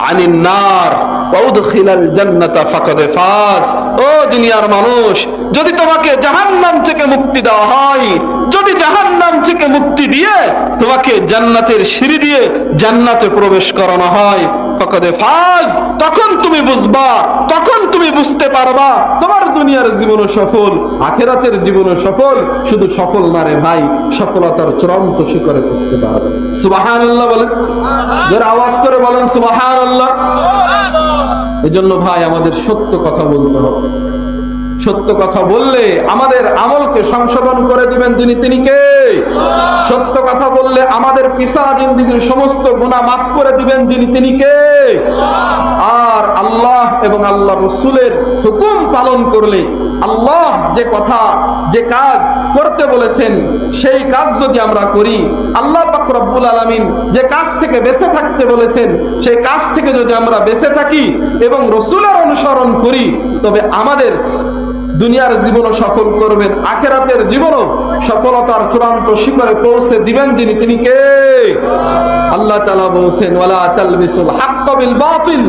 আনিন নার ওয়া উদখিলাল জান্নাতা ফাকাদ ফাজ। ও দুনিয়ার মানুষ, যদি তোমাকে জাহান্নাম থেকে মুক্তি দেওয়া হয়, যদি জাহান্নাম থেকে মুক্তি দিয়ে তোমাকে জান্নাতের সিঁড়ি দিয়ে জান্নাতে প্রবেশ করানো হয়, ফাকাদ ফাজ, তখন তুমি বুঝবা, তখন তুমি বুঝতে পারবা তোমার দুনিয়ার জীবন সফল, আখিরাতের জীবন সফল। শুধু সফল না রে ভাই, সফলতার চূড়ান্ত শিখরে পৌঁছতে পারবে। সুবহানাল্লাহ বলেন, যারা আওয়াজ করে বলেন সুবহানাল্লাহ। এজন্য ভাই আমাদের সত্য কথা বলতে হবে। সত্য কথা বললে আমাদের আমলকে সংশোধন করে দিবেন যিনি, তিনি কে? সত্য কথা বললে আমাদের পিছারা জিন্দেগীর সমস্ত গুনাহ মাফ করে দিবেন যিনি, তিনি কে? আর আল্লাহ এবং আল্লাহ রাসূলের হুকুম পালন করলে, আল্লাহ যে কথা, যে কাজ করতে বলেছেন সেই কাজ যদি আমরা করি, আল্লাহ পাক রব্বুল আলামিন যে কাজ থেকে বেঁচে থাকতে বলেছেন সেই কাজ থেকে যদি আমরা বেঁচে থাকি এবং রাসূলের অনুসরণ করি, তবে আমাদের দুনিয়ার জীবনও সফল করবেন, আখিরাতের জীবনও সফলতার চূড়ান্ত শিখরে পৌঁছে দিবেন যিনি, তিনি কে? আল্লাহ তাআলা বলেছেন, ওয়ালা তালবিসুল হাক্কা বিল বাতিল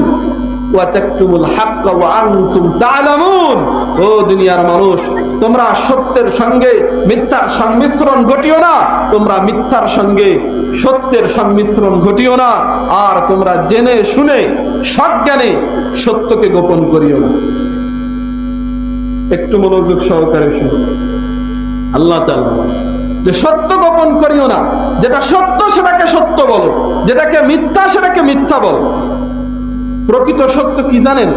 ওয়া তাকতুমুল হাক্কা ওয়া আনতুম তা'লামুন। ও দুনিয়ার মানুষ, তোমরা সত্যের সঙ্গে মিথ্যার সংমিশ্রণ ঘটিও না, তোমরা মিথ্যার সঙ্গে সত্যের সংমিশ্রণ ঘটিও না, আর তোমরা জেনে শুনে সজ্ঞানে সত্যকে গোপন করিও না। একটু মনোযোগ সহকারে শুনুন। আল্লাহ তাআলা বলেছেন যে সত্য গোপন করিও না, যেটা সত্য সেটাকে সত্য বলো, যেটাকে মিথ্যা সেটাকে মিথ্যা বলো। প্রকৃত সত্য কি জানেন?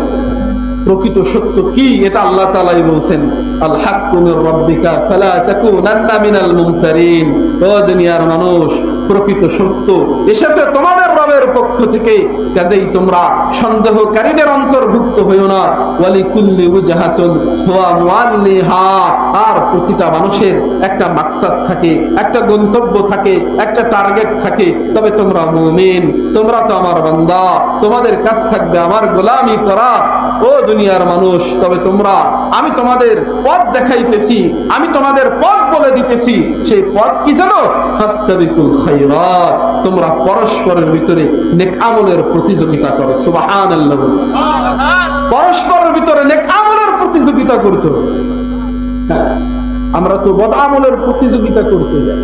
প্রকৃত সত্য কি এটা আল্লাহ তাআলাই বলেছেন, আল হাক্কু মির রাব্বিকা ফালা তাকুনান্না মিনাল মুমতারিন। ও দুনিয়ার মানুষ, প্রকৃত সত্য এসেছে তোমাদের রবের পক্ষ থেকে, কাজেই তোমরা সন্দেহকারীদের অন্তর্ভুক্ত হইও না। ওয়ালি কুল্লি ওয়াজহাতুন হুয়া মুআল্লিহা। আর প্রতিটা মানুষের একটা মাকসাদ থাকে, একটা গন্তব্য থাকে, একটা টার্গেট থাকে। তবে তোমরা মুমিন, তোমরা তো আমার বান্দা, তোমাদের কাজ থাকবে আমার গোলামি করা। ও দুনিয়ার মানুষ, তবে তোমরা, আমি তোমাদের পথ দেখাইতেছি, আমি তোমাদের পথ বলে দিতেছি। সেই পথ কি জানো? ফাস্তাবিকুল খায়রাত। তোমরা পরস্পরের ভিতরে নেক আমলের প্রতিযোগিতা করো। সুবহানাল্লাহ। পরস্পরের ভিতরে নেক আমলের প্রতিযোগিতা করতে হবে। হ্যাঁ, আমরা তো বদ আমলের প্রতিযোগিতা করতে যাই,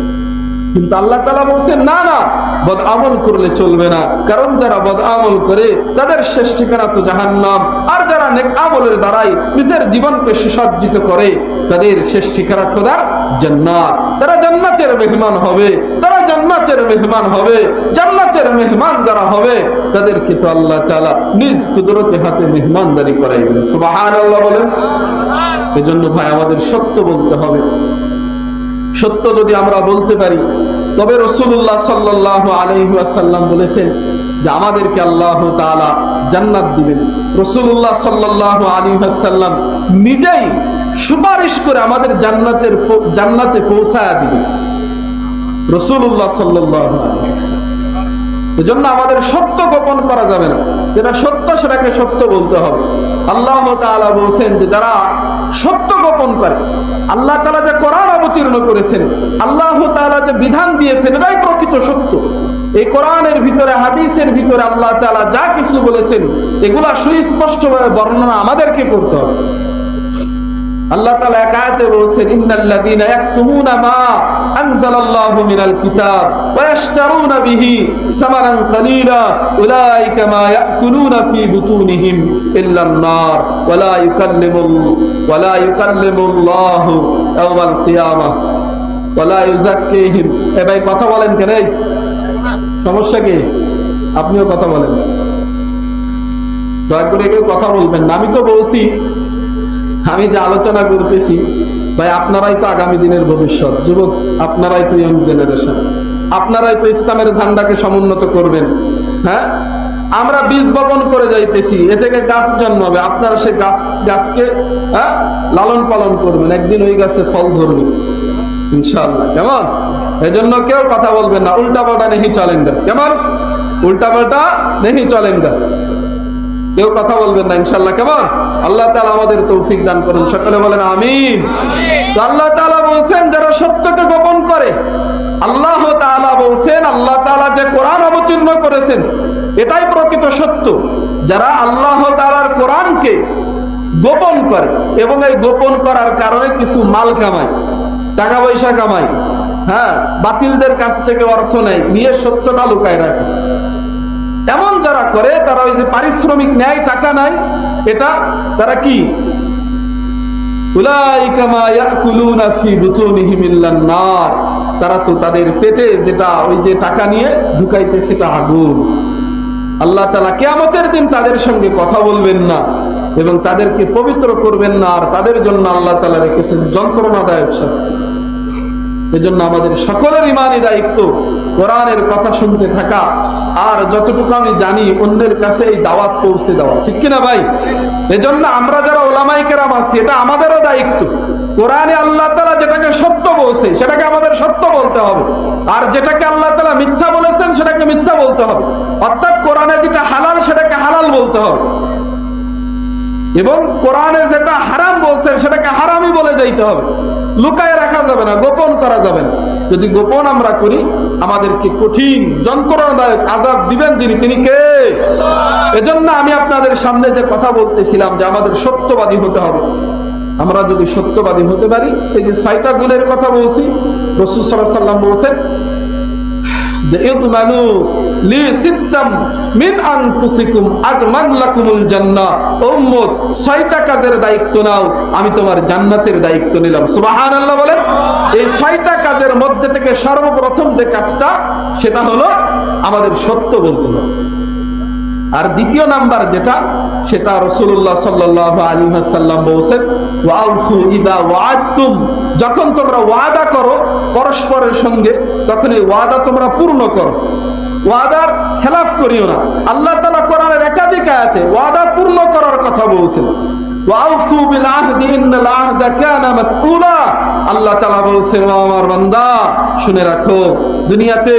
কিন্তু আল্লাহ তাআলা বলছেন না না, বদ আমল করলে চলবে না। কারণ যারা বদ আমল করে তাদের শেষ ঠিকানা তো জাহান্নাম, আর যারা নেক আমলের দ্বারাই নিজের জীবনকে সুসজ্জিত করে তাদের শেষ ঠিকানা খোদার জান্নাত। তারা জান্নাতের মেহমান হবে, তারা জান্নাতের মেহমান হবে। জান্নাতের মেহমান যারা হবে তাদেরকে তো আল্লাহ তাআলা নিজ কুদরতে হাতে মেহমানদারি করাইবেন। সুবহানাল্লাহ বলেন। এজন্য ভাই আমাদের সত্য বলতে হবে। সত্য যদি আমরা বলতে পারি তবে রাসূলুল্লাহ সাল্লাল্লাহু আলাইহি ওয়াসাল্লাম বলেছেন যে আমাদেরকে আল্লাহ তাআলা জান্নাত দিবেন। রাসূলুল্লাহ সাল্লাল্লাহু আলাইহি ওয়াসাল্লাম নিজেই সুপারিশ করে আমাদের জান্নাতে পৌঁছায়া দিবেন। রাসূলুল্লাহ সাল্লাল্লাহু আলাইহি ওয়াসাল্লাম। এজন্য আমাদের সত্য গোপন করা যাবে না, যেটা সত্য সেটাকে সত্য বলতে হবে। আল্লাহ তাআলা বলেছেন যে যারা সত্য গোপন করে, আল্লাহ তাআলা যে কোরআন অবতীর্ণ করেছেন, আল্লাহ তাআলা যে বিধান দিয়েছেন, এটাই প্রকৃত সত্য। এই কোরআনের ভিতরে, হাদিসের ভিতরে আল্লাহ তাআলা যা কিছু বলেছেন এগুলা সুস্পষ্টভাবে বর্ণনা আমাদেরকে করতে হবে। আল্লাহ তাআলা এক আয়াতে বলেছেন, ইন্নাল্লাযীনা ইয়াকতুমুনা মা আনজালাল্লাহু মিনাল কিতাব ওয়া ইয়াশতারুনা বিহি সামানান কালীলা উলাইকা মা ইয়াকুলুনা ফি বুতুনিহিম ইল্লান নার ওয়া লা ইউকাল্লিমুল্লাহু ইয়াওমাল কিয়ামাহ ওয়া লা ইউযাক্কিহিম। এ ভাই কথা বলেন কেন? সমস্যা কি? আপনিও কথা বলেন। দয়া করে কেউ কথা বলবেন না। আমি তো বলছি, আমি যে আলোচনা করতেছি ভাই, আপনারাই তো আগামী দিনের ভবিষ্যৎ। যুবক, আপনারাই তো ইয়ং জেনারেশন, আপনারাই তো ইসলামের ঝান্ডাকে সমুন্নত করবেন। হ্যাঁ, আমরা বীজ বপন করে যাইতেছি, এ থেকে গাছ জন্মাবে। আপনারা সে গাছকে লালন পালন করবেন, একদিন ওই গাছে ফল ধরবে ইনশাআল্লাহ। কেমন? এজন্য কেউ কথা বলবেন না, উল্টা পাল্টা নেহি চলেঙ্গা। কেমন? উল্টা পাল্টা নেহি চলেঙ্গা। কেউ কথা বলবেন না ইনশাআল্লাহ। কেমন? আল্লাহ তাআলা আমাদের তৌফিক দান করুন। সকলে বলেন আমিন। তো আল্লাহ তাআলা বলেন যারা সত্যকে গোপন করে, আল্লাহ তাআলা বলেন, আল্লাহ তাআলা যে কোরআন অবতীর্ণ করেছেন এটাই প্রকৃত সত্য। যারা আল্লাহ তাআলার কোরআনকে গোপন করে এবং এই গোপন করার কারণে কিছু মাল কামায়, টাকা পয়সা কামায়, হ্যাঁ, বাতিলদের কাছ থেকে অর্থ নেয়, নিয়ে সত্যটা লুকায় রাখে, এমন যারা করে তারা ওই যে পারিশ্রমিক নেয়, টাকা নাই, এটা তারা কি? উলাইকা মা ইয়াকুলুনা ফি বুতুনিহিম ইল্লান নার। তারা তো তাদের পেটে যেটা ওই যে টাকা নিয়ে ঢুকাইতে সেটা আগুন। আল্লাহ তাআলা কিয়ামতের দিন তাদের সঙ্গে কথা বলবেন না এবং তাদেরকে পবিত্র করবেন না, আর তাদের জন্য আল্লাহ তাআলা রেখেছেন যন্ত্রণাদায়ক শাস্তি। এজন্য আমাদের সকলের ইমানি দায়িত্ব কোরআনের কথা শুনতে থাকা, আর যতটুকু আমি জানি অন্যের কাছে এই দাওয়াত পৌঁছে দেওয়া। ঠিক কিনা ভাই? এজন্য আমরা যারা ওলামায়ে কেরাম আছি, এটা আমাদেরও দায়িত্ব। কোরআনে আল্লাহ তাআলা যেটাকে সত্য বলছে সেটাকে আমাদের সত্য বলতে হবে, আর যেটাকে আল্লাহ তাআলা মিথ্যা বলেছেন সেটাকে মিথ্যা বলতে হবে। অর্থাৎ কোরআনে যেটা হালাল সেটাকে হালাল বলতে হবে। এবং কোরআনে যেটা হারাম বলছেন সেটাকে হারামই বলে যাইতে হবে, লুকায় রাখা যাবে না, গোপন করা যাবে না। যদি গোপন আমরা করি আমাদেরকে কঠিন যন্ত্রণাদায়ক আযাব দিবেন যিনি, তিনি কে? এজন্য আমি আপনাদের সামনে যে কথা বলতেছিলাম যে আমাদের সত্যবাদী হতে হবে। আমরা যদি সত্যবাদী হতে পারি, এই যে 6টা গুণের কথা বলছি, রাসূল সাল্লাল্লাহু আলাইহি ওয়াসাল্লাম বলেছেন যে ইদমানু লি সিত্তাম মিন আনফুসিকুম আদমান লাকুমুল জান্নাহ। উম্মত 6টা কাজের দায়িত্ব নাও, আমি তোমার জান্নাতের দায়িত্ব নিলাম। সুবহানাল্লাহ বলেন। এই 6টা কাজের মধ্যে থেকে সর্বপ্রথম যে কাজটা সেটা হলো আমাদের সত্য বলতে হবে। আর দ্বিতীয় নাম্বার যেটা, সেটা রাসূলুল্লাহ সাল্লাল্লাহু আলাইহি ওয়াসাল্লাম বলেছেন ওয়াউফু ইদা ওয়াআদতুম, যখন তোমরা ওয়াদা করো পরস্পরের সঙ্গে তখন এই ওয়াদা তোমরা পূর্ণ করো, ওয়াদার খেলাফ করিও না। আল্লাহ তাআলা কোরআনের একাধিক আয়াতে ওয়াদা পূর্ণ করার কথা বলেছেন। ওয়াউফু বিল আহদি ইন্নাল আহদা কানা মাসউলা, আল্লাহ তাআলা বলেছেন ও আমার বান্দা শুনে রাখো, দুনিয়াতে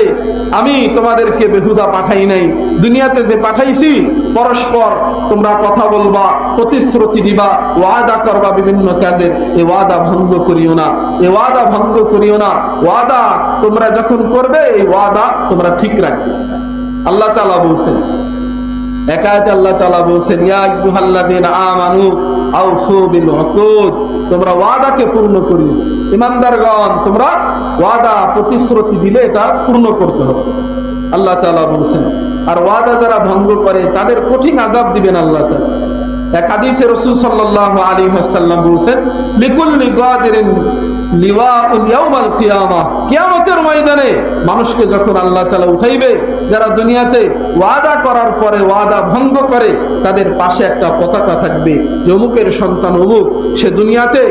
আমি তোমাদেরকে বেহুদা পাঠাই নাই, দুনিয়াতে যে পাঠাইছি পরস্পর তোমরা কথা বলবা, প্রতিশ্রুতি দিবা, ওয়াদা করবা বিভিন্ন কাজে, এই ওয়াদা ভঙ্গ করিও না, এই ওয়াদা ভঙ্গ করিও না। ওয়াদা তোমরা যখন করবে এই ওয়াদা তোমরা ঠিক রাখবে। আল্লাহ তাআলা বলেছেন, একায়তে আল্লাহ তাআলা বলেছেন ইয়া আইয়ুহাল্লাযীনা আমানু আউফু বিল উকুদ, তোমরা ওয়াদাকে পূর্ণ করিও। ঈমানদারগণ তোমরা ওয়াদা প্রতিশ্রুতি দিলে এটা পূর্ণ করতে হবে, আল্লাহ তাআলা বলেছেন। আর ওয়াদা যারা ভঙ্গ করে তাদের কঠিন আযাব দিবেন আল্লাহ তাআলা। এক হাদিসে রাসূল সাল্লাল্লাহু আলাইহি ওয়াসাল্লাম বলেছেন লিকুল্লি গাদিরিন লিওয়াউন ইয়াউমাল কিয়ামাহ, কিয়ামতের ময়দানে মানুষকে যখন আল্লাহ তাআলা উঠাইবে, যারা দুনিয়াতে ওয়াদা করার পরে ওয়াদা ভঙ্গ করে তাদের পাশে একটা পতাকা থাকবে যে অমুকের সন্তান অমুক, সে দুনিয়াতে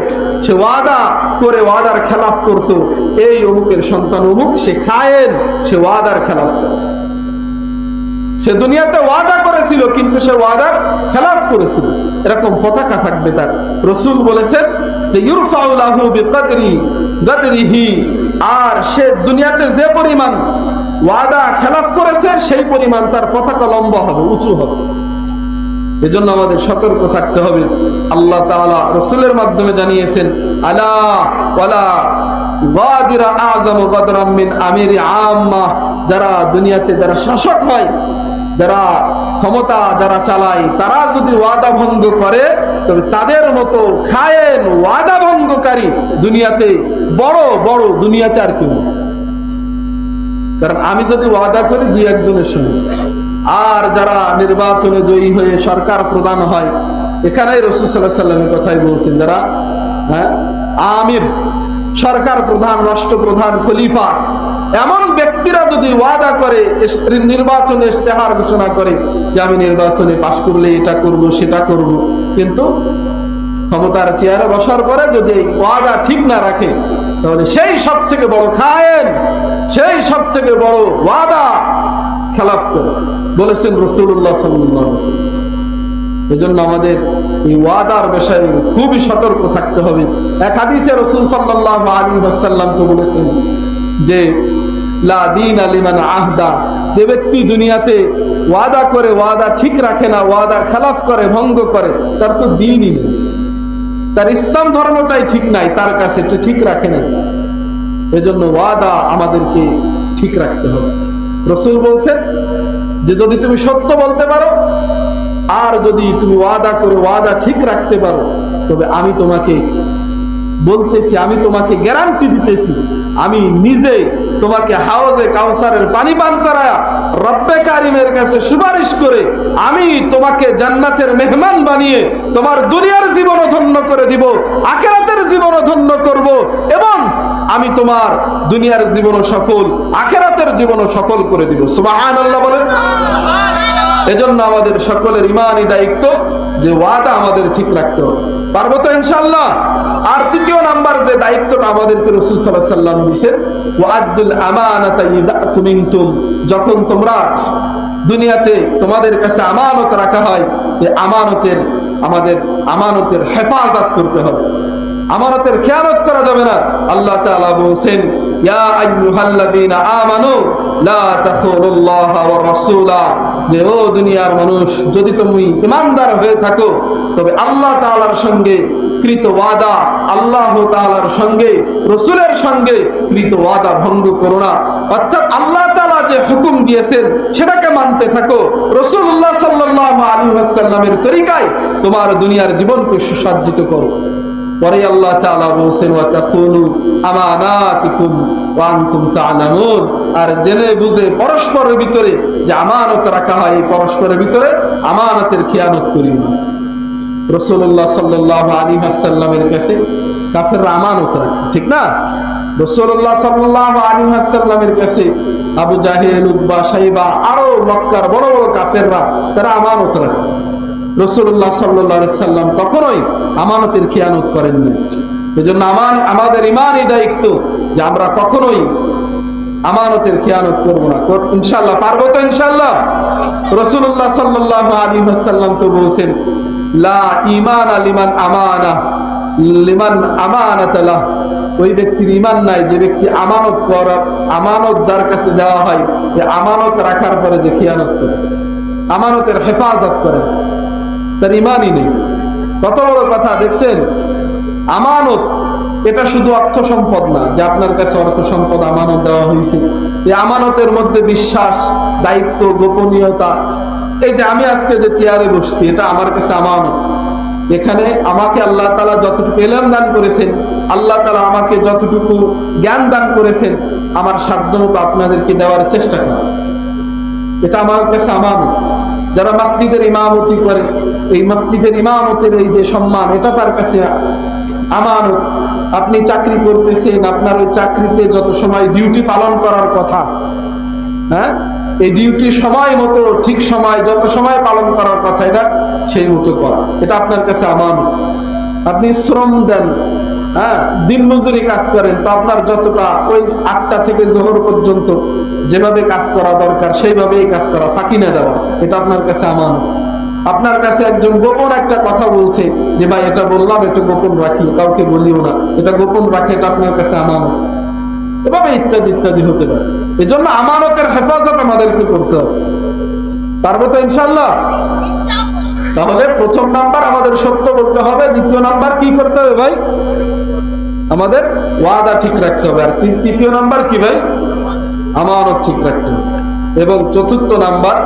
সে ওয়াদা করে ওয়াদার খেলাফ করত, এই অমুকের সন্তান অমুক সে খায়েন, সে ওয়াদার খেলাফ করে। সে দুনিয়াতে ওয়াদা করেছিল কিন্তু সে ওয়াদার খেলাফ করেছিল, এরকম পতাকা থাকবে তার। রাসূল বলেছেন যে ইউরফাউ লাহু বিকদরি গাদরিহি, আর সে দুনিয়াতে যে পরিমাণ ওয়াদা খেলাফ করেছে সেই পরিমাণ তার পতাকা লম্বা হবে, উঁচু হবে। এজন্য আমাদের সতর্ক থাকতে হবে। আল্লাহ তাআলা রাসূলের মাধ্যমে জানিয়েছেন আলা ওয়ালা গাদিরা আযামু গাদরাম মিন আমিরি আম্মা, যারা দুনিয়াতে যারা শাসক হয়, যারা ক্ষমতা যারা চালায়, তারা যদি ওয়াদা ভঙ্গ করে তবে তাদের মতো খায়েন ওয়াদা ভঙ্গকারী দুনিয়াতে বড় বড় দুনিয়াতে আর কেউ। কারণ আমি যদি ওয়াদা করি দুই একজনের সঙ্গে, আর যারা নির্বাচনে জয়ী হয়ে সরকার প্রধান হয়, এখানে রাসূল সাল্লাল্লাহু আলাইহি ওয়াসাল্লামের কথাই বলছেন, যারা আমির সরকার প্রধান, রাষ্ট্রপ্রধান, খলিফা, এমন ব্যক্তিরা যদি ওয়াদা করে নির্বাচনে ইশতেহার ঘোষণা করে যে আমি নির্বাচনে পাশ করলে এটা করব সেটা করব, কিন্তু ক্ষমতার চেয়ারে বসার পরে যদি এই ওয়াদা ঠিক না রাখে তাহলে সেই সবথেকে বড় খায়েন, সেই সবথেকে বড় ওয়াদা খেলাফ করে, বলেছেন রাসূলুল্লাহ সাল্লাল্লাহু আলাইহি ওয়াসাল্লাম। এজন্য আমাদের এই ওয়াদার বিষয়ে খুবই সতর্ক থাকতে হবে। এক হাদিসে রাসূল সাল্লাল্লাহু আলাইহি ওয়াসাল্লাম তো বলেছেন যে লা দীনা লিমান আহদা, যে ব্যক্তি দুনিয়াতে ওয়াদা করে ওয়াদা ঠিক রাখে না, ওয়াদা খেলাফ করে ভঙ্গ করে, তার তো দ্বীনই নেই, তার ইসলাম ধর্মটাই ঠিক নাই, তার কাছে এটা ঠিক রাখে না। এজন্য ওয়াদা আমাদেরকে ঠিক রাখতে হবে। রাসূল বলেছেন যে যদি তুমি সত্য বলতে পারো আর যদি তুমি ওয়াদা করে ওয়াদা ঠিক রাখতে পারো, তবে আমি তোমাকে বলতেছি, আমি তোমাকে গ্যারান্টি দিতেছি, আমি নিজে তোমাকে হাউজে কাউসারের পানি পান করায়া রব্বে কারিমের কাছে সুপারিশ করে আমি তোমাকে জান্নাতের মেহমান বানিয়ে তোমার দুনিয়ার জীবনও ধন্য করে দিব, আখিরাতের জীবনও ধন্য করব, এবং আমি তোমার দুনিয়ার জীবনও সফল, আখিরাতের জীবনও সফল করে দিব। সুবহানাল্লাহ বলেন। এজন্য আমাদের সকলের ঈমানি দায়িত্ব যে ওয়াদা আমাদের ঠিক রাখতে হবে। পারবো তো ইনশাআল্লাহ? আর তৃতীয় নাম্বার যে দায়িত্বটা আমাদেরকে রাসূল সাল্লাল্লাহু আলাইহি ওয়াসাল্লাম দিয়েছেন, ওয়া'আদ্দুল আমানাতা ইযা তুমিনতুম, যখন তোমরা দুনিয়াতে তোমাদের কাছে আমানত রাখা হয়, এই আমানতের আমাদের আমানতের হেফাজত করতে হবে। আমানতের খেয়ানত করা যাবে না। আল্লাহ তাআলা বলেন, ইয়া আইয়ুহাল্লাযীনা আমানু লা তাখুনুল্লাহা ওয়া রাসূলা, যে ও দুনিয়ার মানুষ, যদি তুমি ঈমানদার হয়ে থাকো তবে আল্লাহ তাআলার সঙ্গে কৃত ওয়াদা, আল্লাহ তাআলার সঙ্গে রাসূলের সঙ্গে কৃত ওয়াদা ভঙ্গ করো না। অর্থাৎ আল্লাহ তাআলা যে হুকুম দিয়েছেন সেটাকে মানতে থাকো, রাসূলুল্লাহ সাল্লাল্লাহু আলাইহি ওয়াসাল্লামের তরিকায় তোমার দুনিয়ার জীবনকে সুসজ্জিত করো। পরে আল্লাহ তাআলা বলেন, ওয়া তাখুনু আমানাতিকুম ওয়া আনতুম তা'লামুন, আর জেনে বুঝে পরস্পরের ভিতরে যে আমানত রাখা হয়, এই পরস্পরের ভিতরে আমানতের খেয়ানত করিও না। রাসূলুল্লাহ সাল্লাল্লাহু আলাইহি ওয়াসাল্লামের কাছে কাফেররা আমানত রাখে, ঠিক না? রাসূলুল্লাহ সাল্লাল্লাহু আলাইহি ওয়াসাল্লামের কাছে আবু জাহেল, উতবা, শাইবা, আরো মক্কার বড় বড় কাফেররা তারা আমানত রাখে। রাসূলুল্লাহ সাল্লাল্লাহু আলাইহি সাল্লাম কখনোই আমানতের খেয়ানত করেন না। এজন্য আমাদের ঈমানি দায়িত্ব যে আমরা কখনোই আমানতের খেয়ানত করব না। ইনশাআল্লাহ পারবো তো? ইনশাআল্লাহ। রাসূলুল্লাহ সাল্লাল্লাহু আলাইহি ওয়াসাল্লাম তো বলেছেন, লা ঈমান লিমান আমানাতা লাহ, ওই ব্যক্তির ঈমান নাই যে ব্যক্তি আমানত যার কাছে দেওয়া হয়, যে আমানত রাখার পরে যে খেয়ানত করে, আমানতের হেফাজত করে, তার ঈমানই নেই। কত বড় কথা দেখছেন? আমানত এটা শুধু অর্থ সম্পদ না, যে আপনার কাছে অর্থ সম্পদ আমানত দেওয়া হয়েছে। এই আমানতের মধ্যে বিশ্বাস, দায়িত্ব, গোপনীয়তা। এই যে আমি আজকে যে চেয়ারে বসছি, এটা আমার কাছে আমানত। এখানে আমাকে আল্লাহ তাআলা যতটুকু ইলম দান করেছেন, আল্লাহ তাআলা আমাকে যতটুকু জ্ঞান দান করেছেন, আমার সাধ্যমতো আপনাদেরকে দেওয়ার চেষ্টা করি। এটা আমার কাছে আমানত। যারা মসজিদের ইমামতি করে, এই মসজিদের ইমামতের এই যে সম্মান, এটা তার কাছে আমানত। আপনি চাকরি করতেছেন, আপনার ওই চাকরিতে যত সময় ডিউটি পালন করার কথা, হ্যাঁ, এই ডিউটি সময় মতো, ঠিক সময়, যত সময় পালন করার কথা, এটা সেই মতো করা, এটা আপনার কাছে আমানত। আপনি শ্রম দেন, হ্যাঁ, দিন মজুরি কাজ করেন, তো আপনার যতটা ওই 8টা থেকে জোহর পর্যন্ত যেভাবে কাজ করা দরকার সেইভাবেই কাজ করা, ফাঁকি না দেওয়া, এটা আপনার কাছে আমানত। আপনার কাছে একজন গোপন একটা কথা বলছে, যে ভাই এটা বললাম, এটা গোপন রাখি, কাউকে বলিও না, এটা গোপন রাখে, এটা আপনার কাছে আমানত। এভাবে ইত্যাদি ইত্যাদি হতে পারে। এই জন্য আমানতের হেফাজত আমাদেরকে করতে হবে। পারবো তো? ইনশাআল্লাহ। তাহলে প্রথম নাম্বার আমাদের সত্য বলতে হবে, দ্বিতীয় নাম্বার কি করতে হবে ভাই? আমাদের ওয়াদা ঠিক রাখতে হবে। আর তৃতীয় নাম্বার কি ভাই? আমানত ঠিক রাখতে হবে। এবং চতুর্থ নাম্বার,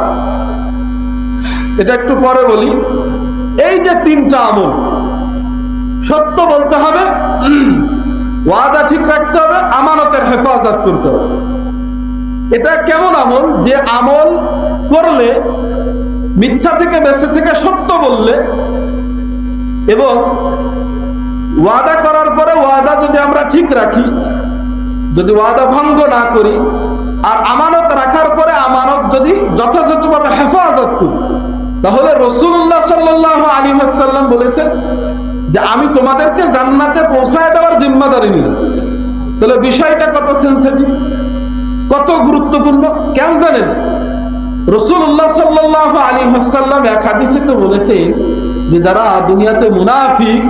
এটা একটু পরে বলি, এই যে 3টা আমল, সত্য বলতে হবে, ওয়াদা ঠিক রাখতে হবে, আমানতের হেফাজত করতে হবে। এটা কেমন আমল? যে আমল করলে, মিথ্যা থেকে বেঁচে থেকে সত্য বললে, এবং ওয়াদা করার পরে ওয়াদা যদি আমরা ঠিক রাখি, যদি ওয়াদা ভঙ্গ না করি, আর আমানত রাখার পরে আমানত যদি যথাযথভাবে হেফাজত করি, তাহলে রাসূলুল্লাহ সাল্লাল্লাহু আলাইহি ওয়াসাল্লাম বলেছেন যে আমি তোমাদেরকে জান্নাতে পৌঁছায় দেওয়ার জিম্মাদারি নিলাম। তাহলে বিষয়টা কত সেনসিটিভ, কত গুরুত্বপূর্ণ, কেন জানেন? রাসূলুল্লাহ সাল্লাল্লাহু আলাইহি ওয়াসাল্লাম এক হাদিসে তো বলেছেন যে যারা দুনিয়াতে মুনাফিক,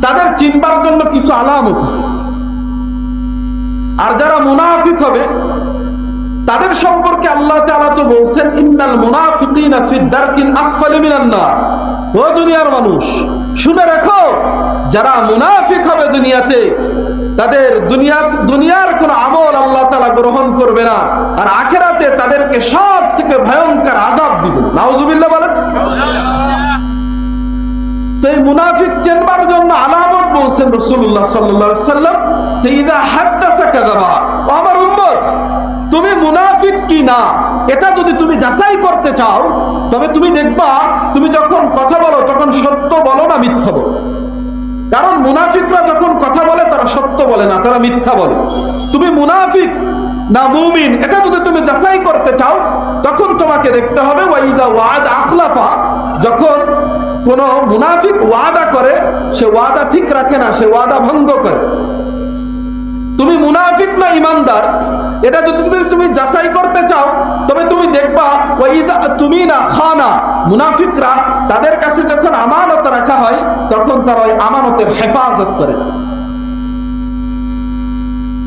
তাদের চিনবার জন্য কিছু আলামত আছে। আর যারা মুনাফিক হবে তাদের সম্পর্কে আল্লাহ তাআলা তো বলেন, ইন্নাল মুনাফিকিনা ফি দারকিল আসফালি মিনান নার। ও দুনিয়ার মানুষ, শুনে রাখো, যারা মুনাফিক হবে দুনিয়াতে, তাদের দুনিয়ার কোন আমল আল্লাহ তাআলা গ্রহণ করবে না, আর আখিরাতে তাদেরকে সব থেকে ভয়ঙ্কর আযাব দিবেন। নাউজুবিল্লাহ বলেন। তো এই মুনাফিক চেনবার জন্য আলামত বলছেন রাসূলুল্লাহ সাল্লাল্লাহু আলাইহি ওয়াসাল্লাম, যে ইযা হাদাসা কাযাবা। আমার উম্মত, তুমি মুনাফিক কি না এটা যদি তুমি যাচাই করতে চাও, তবে তুমি দেখবা তুমি যখন কথা বলো তখন সত্য বলো না মিথ্যা বলো। কারণ মুনাফিকরা যখন কথা বলে তারা সত্য বলে না, তারা মিথ্যা বলে। তুমি মুনাফিক না মুমিন এটা যদি তুমি যাচাই করতে চাও, তখন তোমাকে দেখতে হবে ওয়াইদা ওয়াদ আখলাফা, যখন কোন মুনাফিক ওয়াদা করে, সে ওয়াদা ঠিক রাখে না, সে ওয়াদা ভঙ্গ করে। তুমি মুনাফিক না ইমানদার এটা যদি তুমি যাচাই করতে চাও, তবে তুমি দেখবা ওয়াইদা তুমি না খানা, মুনাফিকরা তাদের কাছে যখন আমানত রাখা হয় তখন তারা ওই আমানতের হেফাজত করে।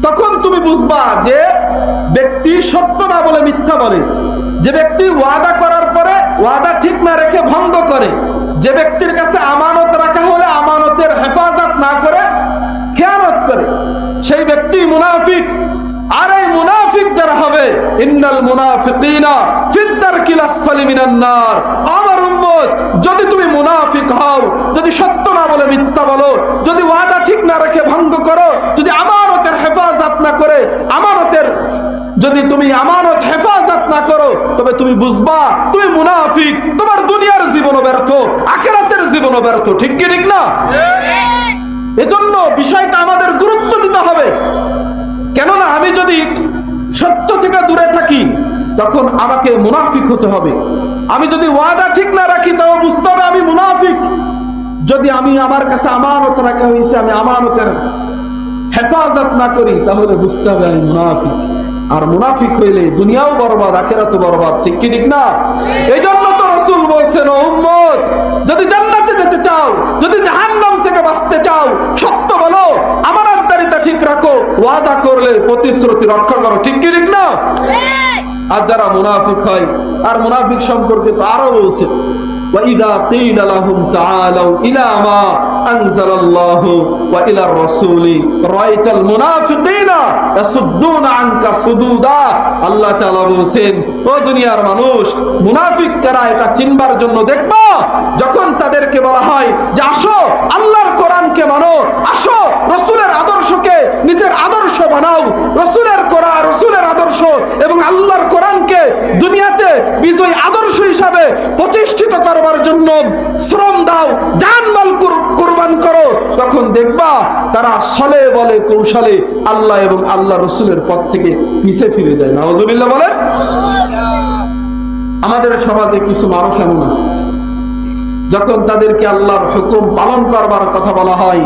তখন তুমি বুঝবা যে ব্যক্তি সত্য না বলে মিথ্যা বলে, যে ব্যক্তি ওয়াদা করার পরে ওয়াদা ঠিক না রেখে ভঙ্গ করে, যে ব্যক্তির কাছে আমানত রাখা হলে আমানতের হেফাজত না করে খেয়ানত করে, সেই ব্যক্তি মুনাফিক। আর এই মুনাফিক যারা হবে, ইন্নাল মুনাফিকিনা ফিদ দারকিল আসফালি মিনান নার। আমার উম্মত, যদি তুমি মুনাফিক হও, যদি সত্য না বলে মিথ্যা বলো, যদি ওয়াদা ঠিক না রেখে ভঙ্গ করো, যদি আমানতের হেফাজত না করে যদি তুমি আমানত হেফাজত না করো, তবে তুমি বুঝবা তুমি মুনাফিক। তোমার দুনিয়ার জীবনও ব্যর্থ, আখিরাতের জীবনও ব্যর্থ। ঠিক কি ঠিক না? এজন্য বিষয়টা আমাদের গুরুত্ব দিতে হবে। কেননা আমি যদি সত্য থেকে দূরে থাকি তখন আমাকে মুনাফিক হতে হবে। আমি যদি ওয়াদা ঠিক না রাখি তাও বুঝতে হবে আমি মুনাফিক। যদি আমি আমার কাছে আমানত রাখা হয়েছে, আমি আমানতের হেফাজত না করি, তাহলে বুঝতে হবে আমি মুনাফিক। আর মুনাফিক হইলে দুনিয়াও বরবাদ, আখিরাতও বরবাদ। ঠিক কি ঠিক না? এই জন্য তো রাসূল বলেছেন, ও উম্মত, যদি জান্নাতে যেতে চাও, যদি জাহান্নাম থেকে বাঁচতে চাও, সত্য বলো, আমানতদারিতা ঠিক রাখো, ওয়াদা করলে প্রতিশ্রুতি রক্ষা করো। ঠিক কি ঠিক না? আর যারা মুনাফিক হয়, আর মুনাফিক সম্পর্কে তো আরো বলছে, وَإِذَا قِيلَ لَهُمْ تَعَالَوْا إِلَى مَا أَنزَلَ اللَّهُ وَإِلَى الرَّسُولِ رَأَيْتَ الْمُنَافِقِينَ يَصُدُّونَ عَنكَ صُدُودًا। আল্লাহ তাআলা বলেন, ও দুনিয়ার মানুষ, মুনাফিক কারা এটা চিনবার জন্য দেখবা, যখন তাদেরকে বলা হয় যে আসো আল্লাহর কোরআনকে মানো, আসো রাসূলের আদর্শকে নিজের আদর্শ বানাও, রাসূলের কোরআন, রাসূলের আদর্শ এবং আল্লাহর কোরআনকে দুনিয়াতে বিজয়ী আদর্শ হিসাবে প্রতিষ্ঠিত করবার জন্য শ্রম দাও, জানমাল কুরবান করো, তখন দেখবা তারা ছলে বলে কৌশলে আল্লাহ এবং আল্লাহ রাসূলের পথ থেকে পিছে ফিরে যায়। নাউজুবিল্লাহ বলে। আমাদের সমাজে কিছু মানুষ এমন আছে, যখন তাদেরকে আল্লাহর হুকুম পালন করবার কথা বলা হয়,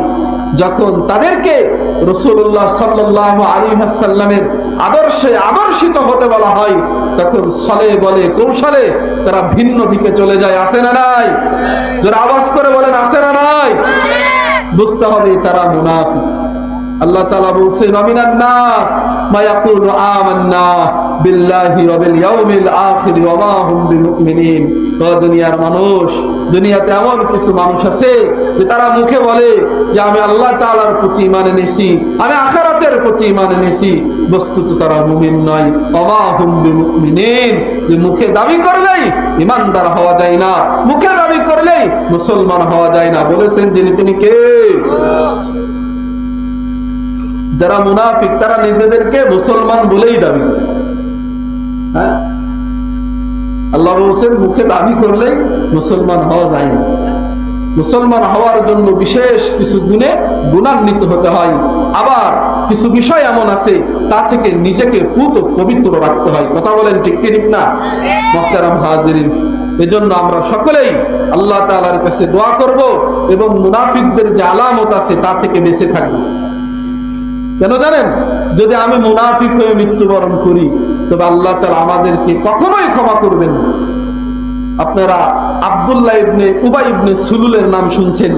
যখন তাদেরকে রাসূলুল্লাহ সাল্লাল্লাহু আলাইহি ওয়াসাল্লামের আদর্শে আদর্শিত হতে বলা হয়, তখন ছলে বলে কৌশলে তারা ভিন্ন দিকে চলে যায়। আছে না নাই? যারা আওয়াজ করে বলেন আছে না নাই? বুঝতে হবে তারা মুনাফিক। আল্লাহ তাআলা বলেছেন, মিনান নাস মা ইয়াকুলু আমান্না বিল্লাহি ওয়া বিল ইয়াউমিল আখির ওয়া মা হুম বিমুমিনিন। ও দুনিয়ার মানুষ, দুনিয়াতে এমন কিছু মানুষ আছে যে তারা মুখে বলে যে আমি আল্লাহ তাআলার প্রতি ঈমান এনেছি, আমি আখিরাতের প্রতি ঈমান এনেছি, বস্তুত তারা মুমিন নয়। ওয়া মা হুম বিমুমিনিন, যে মুখে দাবি করলেই ঈমানদার হওয়া যায় না, মুখে দাবি করলেই মুসলমান হওয়া যায় না। বলেছেন যিনি, তিনি কে? যারা মুনাফিক তারা নিজেদেরকে মুসলমান বলেই দাবি করে। হ্যাঁ, আল্লাহ বলেছেন মুখে দাবি করলেই মুসলমান হওয়া যায় না। মুসলমান হওয়ার জন্য বিশেষ কিছু গুণে গুণান্বিত হতে হয়, আবার কিছু বিষয় এমন আছে তা থেকে নিজেকে পুত পবিত্র রাখতে হয়। কথা বলেন ঠিক কি ঠিক না? মুহতারাম হাজিরিন, এজন্য আমরা সকলেই আল্লাহ তাআলার কাছে দোয়া করব এবং মুনাফিকদের যে আলামত আছে তা থেকে বেঁচে থাকব। কেন জানেন? যদি আমি মুনাফিক হয়ে মৃত্যুবরণ করি, তবে আল্লাহ তাআলা আমাদেরকে কখনোই ক্ষমা করবেন না। আপনারা আব্দুল্লাহ ইবনে উবাই ইবনে সুলুলের নাম শুনছেন।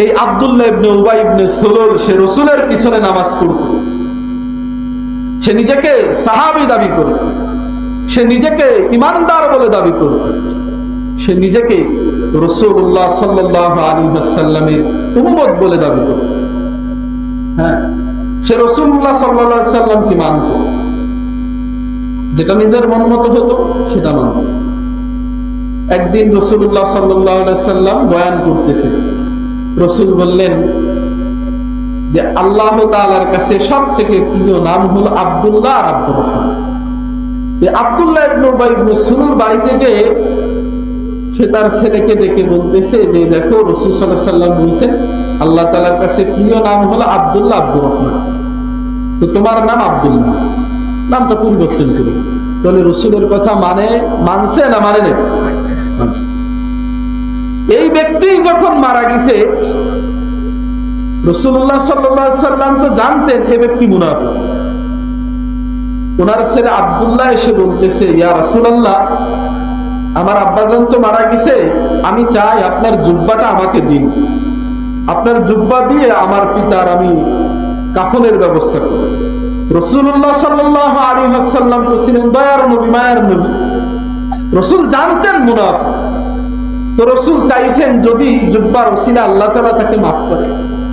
এই আব্দুল্লাহ ইবনে উবাই ইবনে সুলুল, সে রাসূলের পিছনে নামাজ পড়তো। সে নিজেকে সাহাবী দাবি করে, সে নিজেকে ঈমানদার বলে দাবি করে, সে নিজেকে রাসূলুল্লাহ সাল্লাল্লাহু আলাইহি ওয়াসাল্লামের উম্মত বলে দাবি করে। হ্যাঁ, সে রাসূলুল্লাহ সাল্লাল্লাহু আলাইহি ওয়াসাল্লামকে মানত, যেটা নিজের মন মতো হতো সেটা মানত। একদিন রাসূলুল্লাহ সাল্লাল্লাহু আলাইহি ওয়াসাল্লাম বয়ান করতেছে, রাসূল বললেন যে আল্লাহ তাআলার কাছে সবথেকে প্রিয় নাম হলো আব্দুল্লাহ আর আব্দুর রহমান। এই আব্দুল্লাহ ইবনে উবাই ইবনে সুলুল বাড়িতে যে সে তার ছেলেকে ডেকে বলতেছে যে দেখো রাসূল সাল্লাল্লাহু আলাইহি ওয়াসাল্লাম বলেছেন আল্লাহ তাআলার কাছে প্রিয় নাম হলো আব্দুল্লাহ আব্দুর রহমান, তো তোমার নাম আব্দুল্লাহ, নামটা পরিবর্তন করো। তাহলে রাসূলের কথা মানছে না মানে না? এই ব্যক্তি যখন মারা গেছে, রাসূলুল্লাহ সাল্লাল্লাহু আলাইহি ওয়াসাল্লাম তো জানতেন এই ব্যক্তি মুনাফিক। ওনার ছেলে আব্দুল্লাহ এসে বলতেছে, ইয়া রাসূলুল্লাহ, আমার আব্বাজান তো মারা গেছে, আমি চাই আপনার জুব্বাটা আমাকে দিন, আপনার জুব্বা দিয়ে আমার পিতার আমি কাফনের ব্যবস্থা করব। রাসূলুল্লাহ সাল্লাল্লাহু আলাইহি ওয়াসাল্লাম তো ছিলেন দয়ার নবী, মায়ার নবী। রাসূল জানতেন মুনাফিক, তো রাসূল চাইছেন যদি জুব্বার ওসিলা আল্লাহ তাআলা তাকে মাফ করে,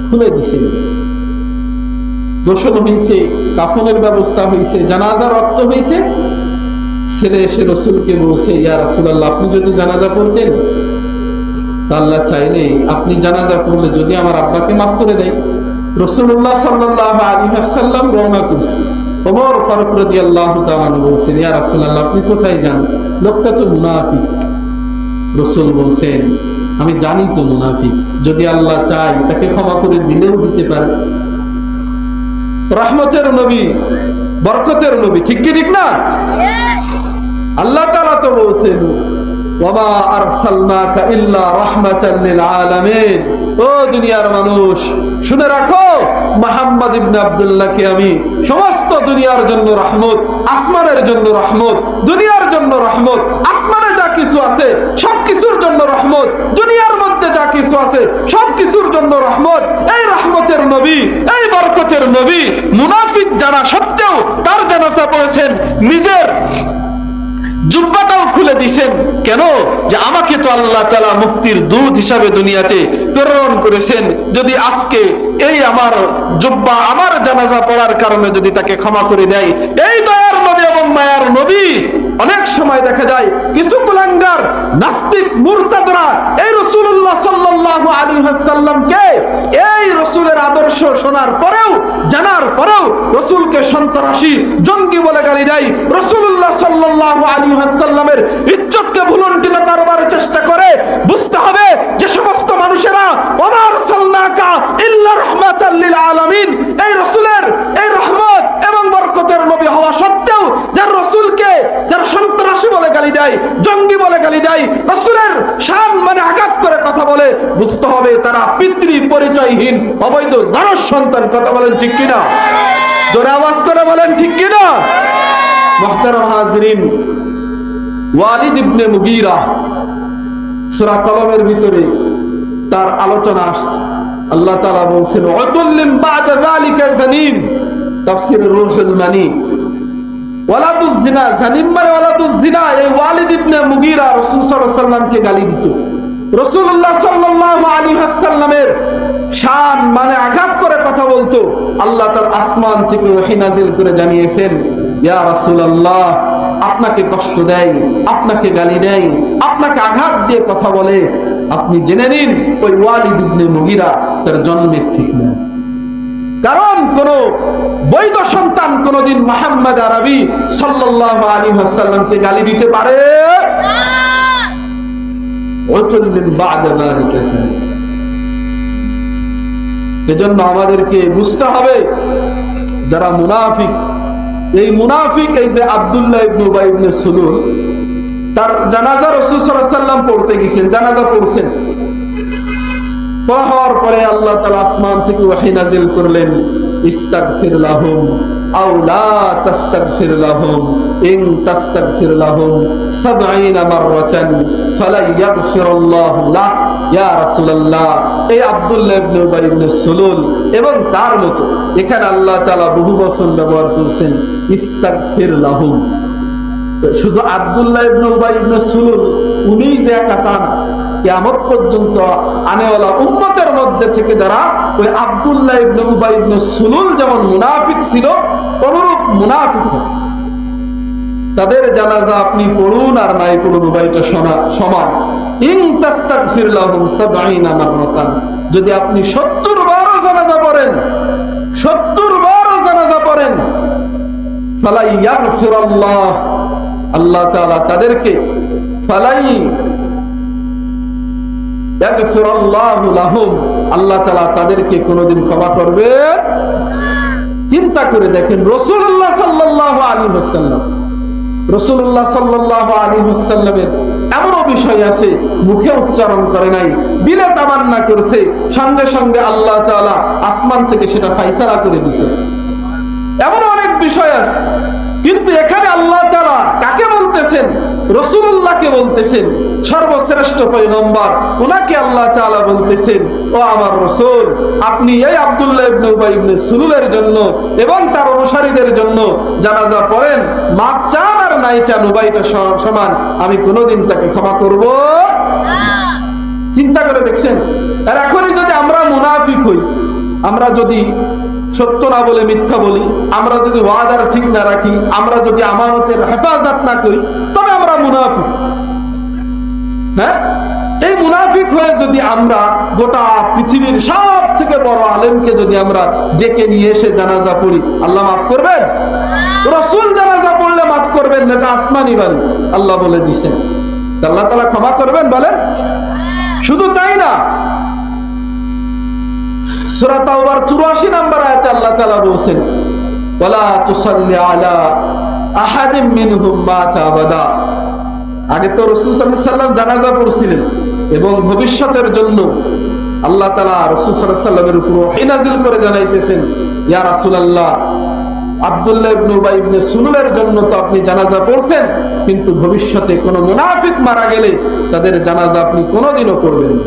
খুলে দিয়েছেন। গোসল হয়েছে, কাফনের ব্যবস্থা হয়েছে, জানাজা রক্ত হয়েছে। ছেলে এসে রাসূলকে বলছে, ইয়া রাসূলুল্লাহ, আপনি যদি জানাজা পড়তেন, আল্লাহ চাইলে আপনি জানাজা পড়লে যদি আমার আব্বাকে মাফ করে দেয়। রাসূলুল্লাহ সাল্লাল্লাহু আলাইহি ওয়াসাল্লাম রওনা করছেন। ওমর ফারুক রাদিয়াল্লাহু তাআলা বলছেন, ইয়া রাসূলুল্লাহ, আপনি কোথায় যান? লোকটা তো মুনাফিক। রাসূল বলছেন, আমি জানি তো মুনাফিক, যদি আল্লাহ চায় তাকে ক্ষমা করে দিলেও দিতে পারে। রহমতের নবী, বরকতের নবী, ঠিক কি ঠিক না? আল্লাহ তাআলা তো বলছেন, ওয়ামা আরসালনাকা ইল্লা রাহমাতাল লিল আলামিন। ও দুনিয়ার মানুষ, শুনে রাখো, মুহাম্মদ ইবনে আব্দুল্লাহকে আমি সমস্ত দুনিয়ার জন্য রহমত, আসমানের জন্য রহমত, দুনিয়ার জন্য রহমত, আসমানে যা কিছু আছে সবকিছুর জন্য রহমত, দুনিয়ার মধ্যে যা কিছু আছে সবকিছুর জন্য রহমত। এই রহমতের নবী, এই বরকতের নবী মুনাফিক জানা সত্ত্বেও তার জানাজা পড়েছেন, নিজের জুব্বাটাও খুলে দিয়েছেন। কেন? যে আমাকে তো আল্লাহ তাআলা মুক্তির দূত হিসাবে দুনিয়াতে প্রেরণ করেছেন, যদি আজকে এই আমার জুব্বা আমার জানাজা পড়ার কারণে যদি তাকে ক্ষমা করে দেয়। এই দয়ার নবী এবং মায়ার নবী, অনেক সময় দেখা যায় কিছু কুলাঙ্গার নাস্তিক মুরতাদরা এই রাসূলুল্লাহ সাল্লাল্লাহু আলাইহি ওয়াসাল্লামকে, এই রাসূলের আদর্শ শোনার পরেও, জানার পরেও রাসূলকে সন্ত্রাসী, জঙ্গি বলে গালি দেয়। রাসূলুল্লাহ সাল্লাল্লাহু আলাইহি ওয়াসাল্লামের ইজ্জতকে ভুলুণ্ঠিত করবার চেষ্টা করে। বুঝতে হবে যে সমস্ত মানুষেরা ওমা আরসালনাকা ইল্লা রাহমাতাল লিল আলামিন, এই রাসূলের এই রহমত এবং বরকতের নবী হওয়া সত্ত্বেও যারা রাসূলকে যারা সন্ত্রাসী বলে গালি দেয়, জঙ্গি বলে গালি দেয়, রাসূলের শান মানে আঘাত করে কথা বলে, বুঝতে হবে তারা পিতৃ পরিচয়হীন অবৈধ জারজ সন্তান। কথা বলেন ঠিক কিনা? জোরে আওয়াজ করে বলেন ঠিক কিনা? মুহতারাম হাজিরিন, ওয়ালিদ ইবনে মুগীরা সূরা কলমের ভিতরে তার আলোচনা আসছে। আল্লাহ তাআলা বলেন, উতুল্লিম বা'দা যালিকা জানিম, তাফসীর রূহুল মানি। ওয়ালাদুজ জিনা, জানিম মানে ওয়ালাদুজ জিনা। এই ওয়ালিদ ইবনে মুগীরা রাসূল সাল্লাল্লাহু আলাইহি ওয়াসাল্লামকে গালি দিত। রাসূলুল্লাহ সাল্লাল্লাহু আলাইহি ওয়াসাল্লামের শান মানে আঘাত করে কথা বলতো। আল্লাহ তার আসমান থেকে ওহী নাযিল করে জানিয়েছেন, ইয়া রাসূলুল্লাহ, আপনাকে কষ্ট দেয়, আপনাকে গালি দেয়, আপনাকে আঘাত দিয়ে কথা বলে, আপনি জেনে নিন ওই ওয়ালিদ ইবনে মুগীরা তার জন্মের ঠিক না। কারণ কোন বৈধ সন্তান কোনদিন মুহাম্মদ আরবি সাল্লাল্লাহু আলাইহি ওয়াসাল্লামকে গালি দিতে পারে না। এজন্য আমাদেরকে বুঝতে হবে যারা মুনাফিক, এই মুনাফিক, এই যে আব্দুল্লাহ ইবনে উবাই ইবনে সুলুল, তার জানাজা রাসূল সাল্লাল্লাহু আলাইহি ওয়াসাল্লাম পড়তে গেছেন, জানাজা পড়ছেন। পড়ার পরে আল্লাহ তাআলা আসমান থেকে ওহী নাযিল করলেন, ইস্তাগফির লাহুম আও লা তাস্তাগফির লাহুম ইন তাস্তাগফির লাহুম ৭০ মাররাতান ফালা ইয়াগফিরুল্লাহু লাক ইয়া রাসূলুল্লাহ। এই আব্দুল্লাহ ইবনে উবাই ইবনে সুলুল এবং তার মতো এখানে আল্লাহ তাআলা বহু বচন ব্যবহার করেছেন, ইস্তাগফির লাহুম। শুধু আব্দুল্লাহ ইবনে উবাই ইবনে সুলুল উনি যে একা তা না, কিয়ামত পর্যন্ত আনেওয়ালা উম্মতের মধ্যে থেকে যারা ওই আব্দুল্লাহ ইবনে উবাই ইবনে সুলুল যেমন মুনাফিক ছিল, অনুরূপ মুনাফিক তাদের জানাজা আপনি পড়ুন আর নাই পড়ুন, উভয়টা সমান। ইন তাস্তাগফির লাহুম ৭০ মাররাতান, যদি আপনি ৭০ বার জানাজা পড়েন, ৭০ বার জানাজা পড়েন, ফালা ইয়াগফিরুল্লাহ, আল্লাহ তাআলা তাদেরকে ফালাই ইয়াগফিরুল্লাহু লাহুম, আল্লাহ তাআলা তাদেরকে কোনদিন ক্ষমা করবে। চিন্তা করে দেখেন, রাসূলুল্লাহ সাল্লাল্লাহু আলাইহি ওয়াসাল্লাম, রাসূলুল্লাহ সাল্লাল্লাহু আলাইহি ওয়াসাল্লামের এমন বিষয় আছে মুখে উচ্চারণ করে নাই, দিলে তামান্না করেছে, সঙ্গে সঙ্গে আল্লাহ তাআলা আসমান থেকে সেটা ফয়সালা করে দিয়েছে। এমন অনেক বিষয় আছে, কিন্তু এখানে আল্লাহ তাআলা কাকে বলতেছেন? রাসূলুল্লাহকে বলতেছেন, সর্বশ্রেষ্ঠ পয়গম্বর, ওনাকে আল্লাহ তাআলা বলতেছেন, ও আমার রাসূল, আপনি এই আব্দুল্লাহ ইবনে উবাই ইবনে সুলুলের জন্য এবং তার অনুসারীদের জন্য জানাজা পড়েন, মাপ চান আর নাই চান উভয়টা সমান, আমি কোনোদিন তাকে ক্ষমা করব না। চিন্তা করে দেখছেন? আর এখনই যদি আমরা মুনাফিক হই, আমরা যদি সত্য না বলে মিথ্যা বলি, আমরা যদি ওয়াদার ঠিক না রাখি, আমরা যদি আমানতের হেফাজত না করি, তবে আমরা মুনাফিক। হ্যাঁ, এই মুনাফিক হয়ে যদি আমরা গোটা পৃথিবীর সব থেকে বড় আলেমকে যদি আমরা ডেকে নিয়ে এসে জানাজা পড়ি, আল্লাহ মাফ করবেন? রাসূল জানাজা পড়লে মাফ করবেন না, এটা আসমানি বাণী, আল্লাহ বলে দিয়েছেন। আল্লাহ তাআলা ক্ষমা করবেন বলেন? শুধু তাই না, সূরা তাওবার 84 নম্বর আয়াতে আল্লাহ তাআলা বলেন, ওয়ালা তুসাল্লি আলা আহাদিম মিনহুম মাতা আবাদা। আগে তো রাসূল সাল্লাল্লাহু আলাইহি ওয়াসাল্লাম জানাজা পড়ছিলেন এবং ভবিষ্যতের জন্য আল্লাহ তাআলা রাসূল সাল্লাল্লাহু আলাইহি ওয়াসাল্লামের উপর ওহী নাযিল করে জানাইতেছেন, ইয়া রাসূলুল্লাহ, আব্দুল্লাহ ইবনে উবাই ইবনে সুলুলের জন্য তো আপনি জানাজা পড়ছেন, কিন্তু ভবিষ্যতে কোনো মুনাফিক মারা গেলে তাদের জানাজা আপনি কোনোদিনও পড়বেন না,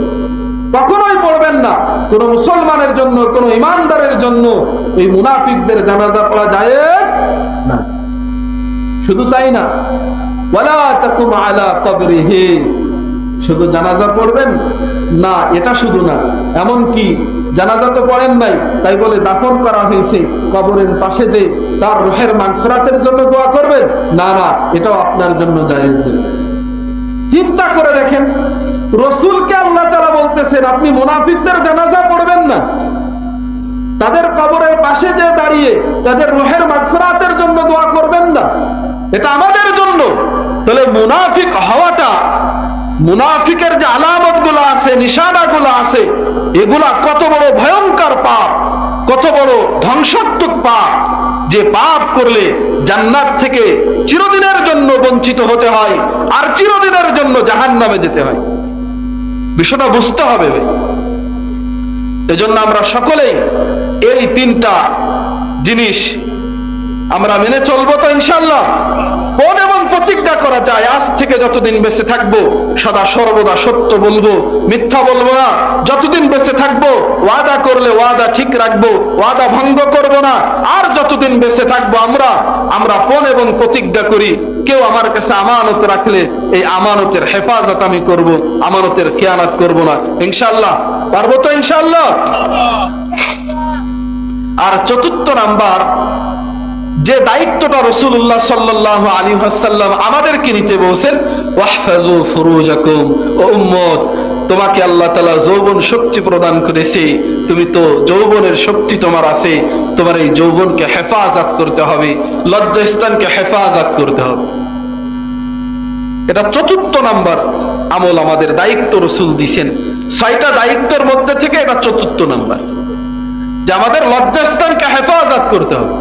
কখনোই পড়বেন না। কোন মুসলমানের জন্য, কোন ইমানদারের জন্য এই মুনাফিকদের জানাজা পড়া জায়েজ না। শুধু তাই না, ওয়ালা তাকুম আলা কবরিহি, শুধু জানাজা পড়বেন না এটা শুধু না, এমন কি জানাজা তো পড়েন নাই তাই বলে দাফন করা হয়েছে, কবরের পাশে যে তার রূহের মাগফিরাতের জন্য দোয়া করবেন, না না, এটাও আপনার জন্য জায়েজ নেই। চিন্তা করে দেখেন, রাসূলকে আল্লাহ তাআলা বলতেছেন আপনি মুনাফিকদের জানাজা পড়বেন না, তাদের কবরের পাশে যে দাঁড়িয়ে তাদের রূহের মাগফিরাতের জন্য দোয়া করবেন না, এটা আমাদের জন্য। তাহলে মুনাফিক হওয়াটা, মুনাফিকের যে আলামতগুলো আছে, নিশানাগুলো আছে, এগুলা কত বড় ভয়ঙ্কর পাপ, কত বড় ধ্বংসাত্মক পাপ, যে পাপ করলে জান্নাত থেকে চিরদিনের জন্য বঞ্চিত হতে হয় আর চিরদিনের জন্য জাহান্নামে যেতে হয়। বিষয়টা বুঝতে হবে। এজন্য আমরা সকলেই এই তিনটা জিনিস আমরা মেনে চলবো তো ইনশাআল্লাহ। কোন এবং প্রতিজ্ঞা করা যায়, আজ থেকে যতদিন বেঁচে থাকবো সদা সর্বদা সত্য বলবো, মিথ্যা বলবো না। যতদিন বেঁচে থাকবো ওয়াদা করলে ওয়াদা ঠিক রাখবো, ওয়াদা ভঙ্গ করব না। আর যতদিন বেঁচে থাকবো আমরা কোন এবং প্রতিজ্ঞা করি, কেউ আমার কাছে আমানত রাখলে এই আমানতের হেফাজত আমি করব, আমানতের খেয়ানত করব না। ইনশাআল্লাহ পারবো তো ইনশাআল্লাহ। আর চতুর্থ নাম্বার যে দায়িত্বটা রাসূলুল্লাহ সাল্লাল্লাহু আলাইহি ওয়াসাল্লাম আমাদেরকে নিতে বলেছেন, ওয়াহফাজু ফুরুজাকুম, ও উম্মত, তোমাকে আল্লাহ তাআলা যৌবন শক্তি প্রদান করেছে, তুমি তো যৌবনের শক্তি তোমার আছে, তোমার এই যৌবনকে হেফাজত করতে হবে, লজ্জাস্থানকে হেফাজত করতে হবে। এটা চতুর্থ নাম্বার আমল, আমাদের দায়িত্ব রাসূল দিয়েছেন। 6টা দায়িত্বের মধ্যে থেকে এটা চতুর্থ নাম্বার, যে আমাদের লজ্জাস্থানকে হেফাজত করতে হবে।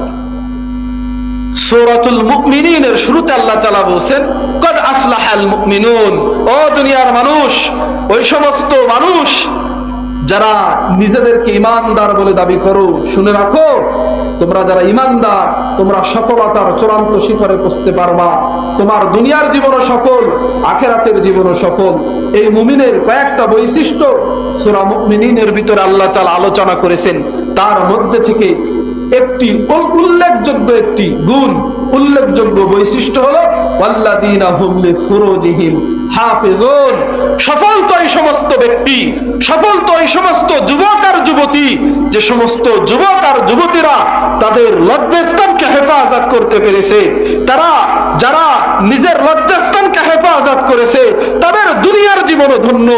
সূরাতুল মুমিনিনের শুরুতে আল্লাহ তাআলা বলেন, কদ আফলাহাল মুমিনুন, ও দুনিয়ার মানুষ, ওই সমস্ত মানুষ যারা নিজেদেরকে ঈমানদার বলে দাবি করো, শুনে রাখো, তোমরা যারা ঈমানদার তোমরা সফলতার চূড়ান্ত শিখরে পৌঁছতে পারবা। তোমার দুনিয়ার জীবনও সফল, আখিরাতের জীবনও সফল। এই মুমিনের কয়েকটা বৈশিষ্ট্য সূরা মুমিনিনের ভিতরে আল্লাহ তাআলা আলোচনা করেছেন। তার মধ্যে থেকে একটি উল্লেখযোগ্য একটি গুণ, উল্লেখযোগ্য বৈশিষ্ট্য হলো ওয়াল্লাযীনা হুম লিফুরুজিহিম হাফিজুন। সফল তো এই সমস্ত ব্যক্তি, সফল তো এই সমস্ত যুবক আর যুবতী, যে সমস্ত যুবক আর যুবতীরা তাদের লজ্জাস্থানকে হেফাজত করতে পেরেছে। তারা যারা নিজের লজ্জাস্থানকে হেফাজত করেছে তাদের দুনিয়ার জীবনও ধন্য,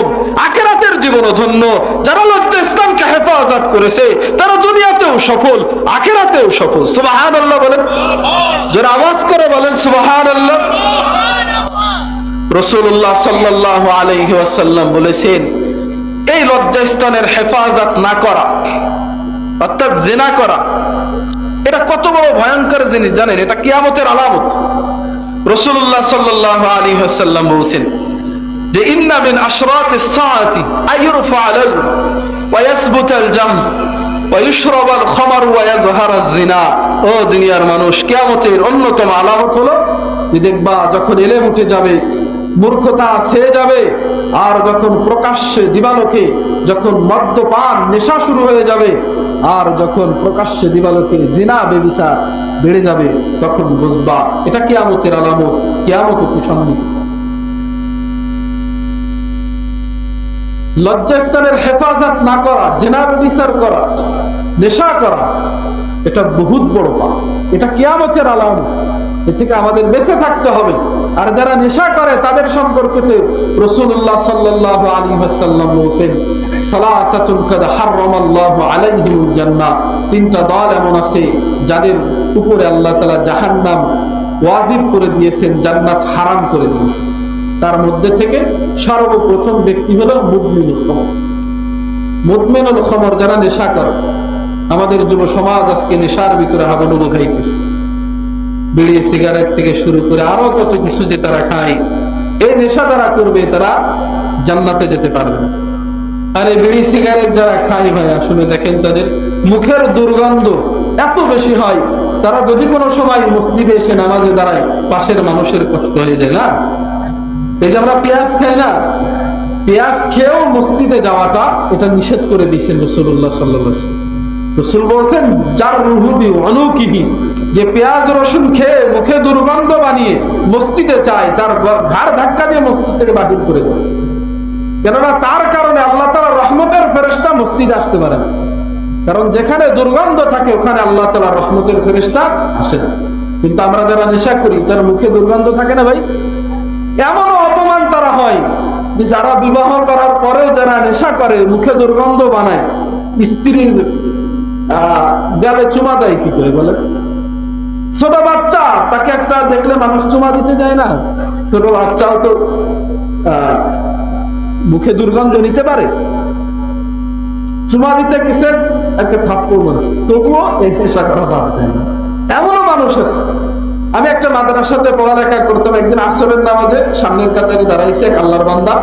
আখিরাতের জীবনও ধন্য। যারা লজ্জাস্থানকে হেফাজত করেছে তারা দুনিয়াতেও সফল, আখিরাতেও সফল। সুবহানাল্লাহ বলেন, যারা আওয়াজ করে বলেন সুবহানাল্লাহ। রাসূলুল্লাহ সাল্লাল্লাহু আলাইহি ওয়াসাল্লাম বলেছেন, এই লজ্জাস্থানের হেফাজত না করা, অর্থাৎ জিনা করা, এটা কত বড় ভয়ঙ্কর জিনিস জানেন? এটা কিয়ামতের আলামত। রাসূলুল্লাহ সাল্লাল্লাহু আলাইহি ওয়াসাল্লাম বলেছেন যে ইন্না মিন আশরাতিস সাআতি আইরফা'ল ওয়া ইয়াসবুতাল জাম ওয়া ইশরাবাল খামার ওয়া ইয়াজহারাজ জিনা ও দুনিয়ার মানুষ, কিয়ামতের অন্যতম আলামত হলো যে দেখবা যখন এলেম উঠে যাবে, মূর্খতা ছেয়ে যাবে, আর যখন প্রকাশ্যে দিবালোকে যখন মদ্যপান নেশা শুরু হয়ে যাবে, আর যখন প্রকাশ্যে দিবালোকে জিনা বেবিচার বেড়ে যাবে, তখন বুঝবা এটা কিয়ামতের আলামত, কিয়ামত অতি সন্নিহিত। লজ্জাস্থানের হেফাজত না করা, জিনা বেবিচার করা, নেশা করা, এটা বহুত বড় পাপ, এটা কিয়ামতের আলামত। এ থেকে আমাদের বেঁচে থাকতে হবে। আর যারা নেশা করে তাদের সম্পর্কে রাসূলুল্লাহ সাল্লাল্লাহু আলাইহি ওয়াসাল্লাম বলেছেন, সালাসাতুন কাদ হারামাল্লাহু আলাইহিমুল জান্নাহ, তিনটা দল এমন আছে যাদের উপরে আল্লাহ তাআলা জাহান্নাম ওয়াজিব করে দিয়েছেন, জান্নাত হারাম করে দিয়েছেন। তার মধ্যে থেকে সর্বপ্রথম ব্যক্তি হলো মুদমিনুল খামর। মুদমিনুল খামর যারা নেশা করে, আমাদের যুব সমাজ আজকে নেশার ভিতরে হাবুডুবু খাইতেছে। বিড়ি সিগারেট থেকে শুরু করে আরো কত কিছু যে তারা খায়, এই নেশা যারা করবে তারা জান্নাতে যেতে পারবে না। আর এই বিড়ি সিগারেট যারা খায় ভাই, আসলে দেখেন তাদের মুখের দুর্গন্ধ এত বেশি হয়, তারা যদি কোনো সময় মসজিদে এসে নামাজে দাঁড়ায়, পাশের মানুষের কষ্ট হয়ে যায় না? এই যে আমরা পেঁয়াজ খাই না, পেঁয়াজ খেয়েও মসজিদে যাওয়াটা এটা নিষেধ করে দিয়েছেন রাসূলুল্লাহ সাল্লাল্লাহু আলাইহি ওয়াসাল্লাম। রাসূল বলেছেন যার রুহুবি অনুকিহি, যে পেঁয়াজ রসুন খেয়ে মুখে দুর্গন্ধ বানিয়ে মসজিদে চায়, তার ঘাড় ধাক্কা দিয়ে মসজিদ থেকে বাহির করে দেয়। কেননা তার কারণে আল্লাহ তাআলার রহমতের ফেরেশতা মসজিদে আসতে পারে না। কারণ যেখানে দুর্গন্ধ থাকে ওখানে আল্লাহ তাআলার রহমতের ফেরেশতা আসে না। কিন্তু আমরা যারা নেশা করি, তার মুখে দুর্গন্ধ থাকে না ভাই? এমনও অপমান তারা হয় যে যারা বিবাহ করার পরেও যারা নেশা করে, মুখে দুর্গন্ধ বানায়, স্ত্রীর গালে চুমা দেয় কি করে বলে? ছোট বাচ্চা, তাকে একটা দেখলে মানুষ চুমা দিতে যায় না? ছোট বাচ্চাও তো মুখে দুর্গন্ধ নিতে পারে, চুমা দিতে গেছে একটা থাপ্পড় মারছে, তবুও এই নেশা করা বাদ দেয় না। এমনও মানুষ আছে। আমি একটা মাদ্রাসাতে পড়ালেখা করতাম, একদিন আসরের নামাজে সামনের কাতারে দাঁড়াইছে এক আল্লাহর বান্দা,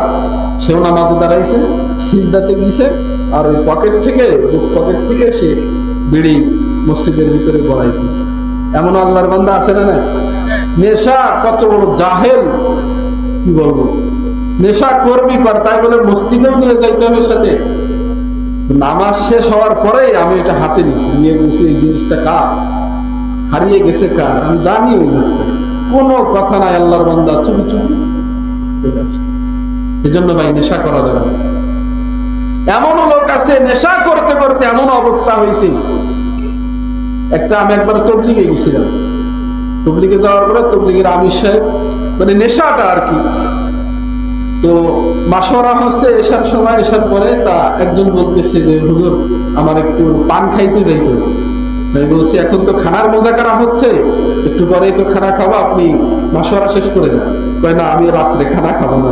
সেও নামাজে দাঁড়াইছে, সিজদাতে গিয়েছে, আর ওই পকেট থেকে সে বিড়ি মসজিদের ভিতরে গড়াই দিয়েছে। এমন আল্লাহর বান্দা আছে না? নেশা কত বড় জাহেল, কি বলবো, নেশা করবি কর, তাই বলে মসজিদেও নিয়ে যাইতে হবে সাথে। নামাজ শেষ হওয়ার পরে আমি এটা হাতে নিয়েছি, নিয়ে গেছি, এই জিনিসটা কার, হারিয়ে গেছে কার আমি জানি। ওই কোনো কথা নাই, আল্লাহর বান্দা চুপি চুপি চলে আসছে। এই জন্য ভাই নেশা করা যাবে না। এমনও লোক আছে নেশা করতে করতে এমন অবস্থা হয়েছে, আমি একবার তবলিগে গেছিলাম, তবলিগে যাওয়ার পরে তবলিগের আমির সাহেব, মানে নেশাটা আর কি, তো মাসওয়ারা হচ্ছে এসার সময়, এসার পরে তা একজন বলতেছে যে হুজুর আমার একটু পান খাইতে যাইতো। আমি বলছি এখন তো খানার মোজাকারা হচ্ছে, একটু পরেই তো খানা খাবো, আপনি মাসওয়ারা শেষ করে যান। কয় না, আমি রাত্রে খানা খাবো না,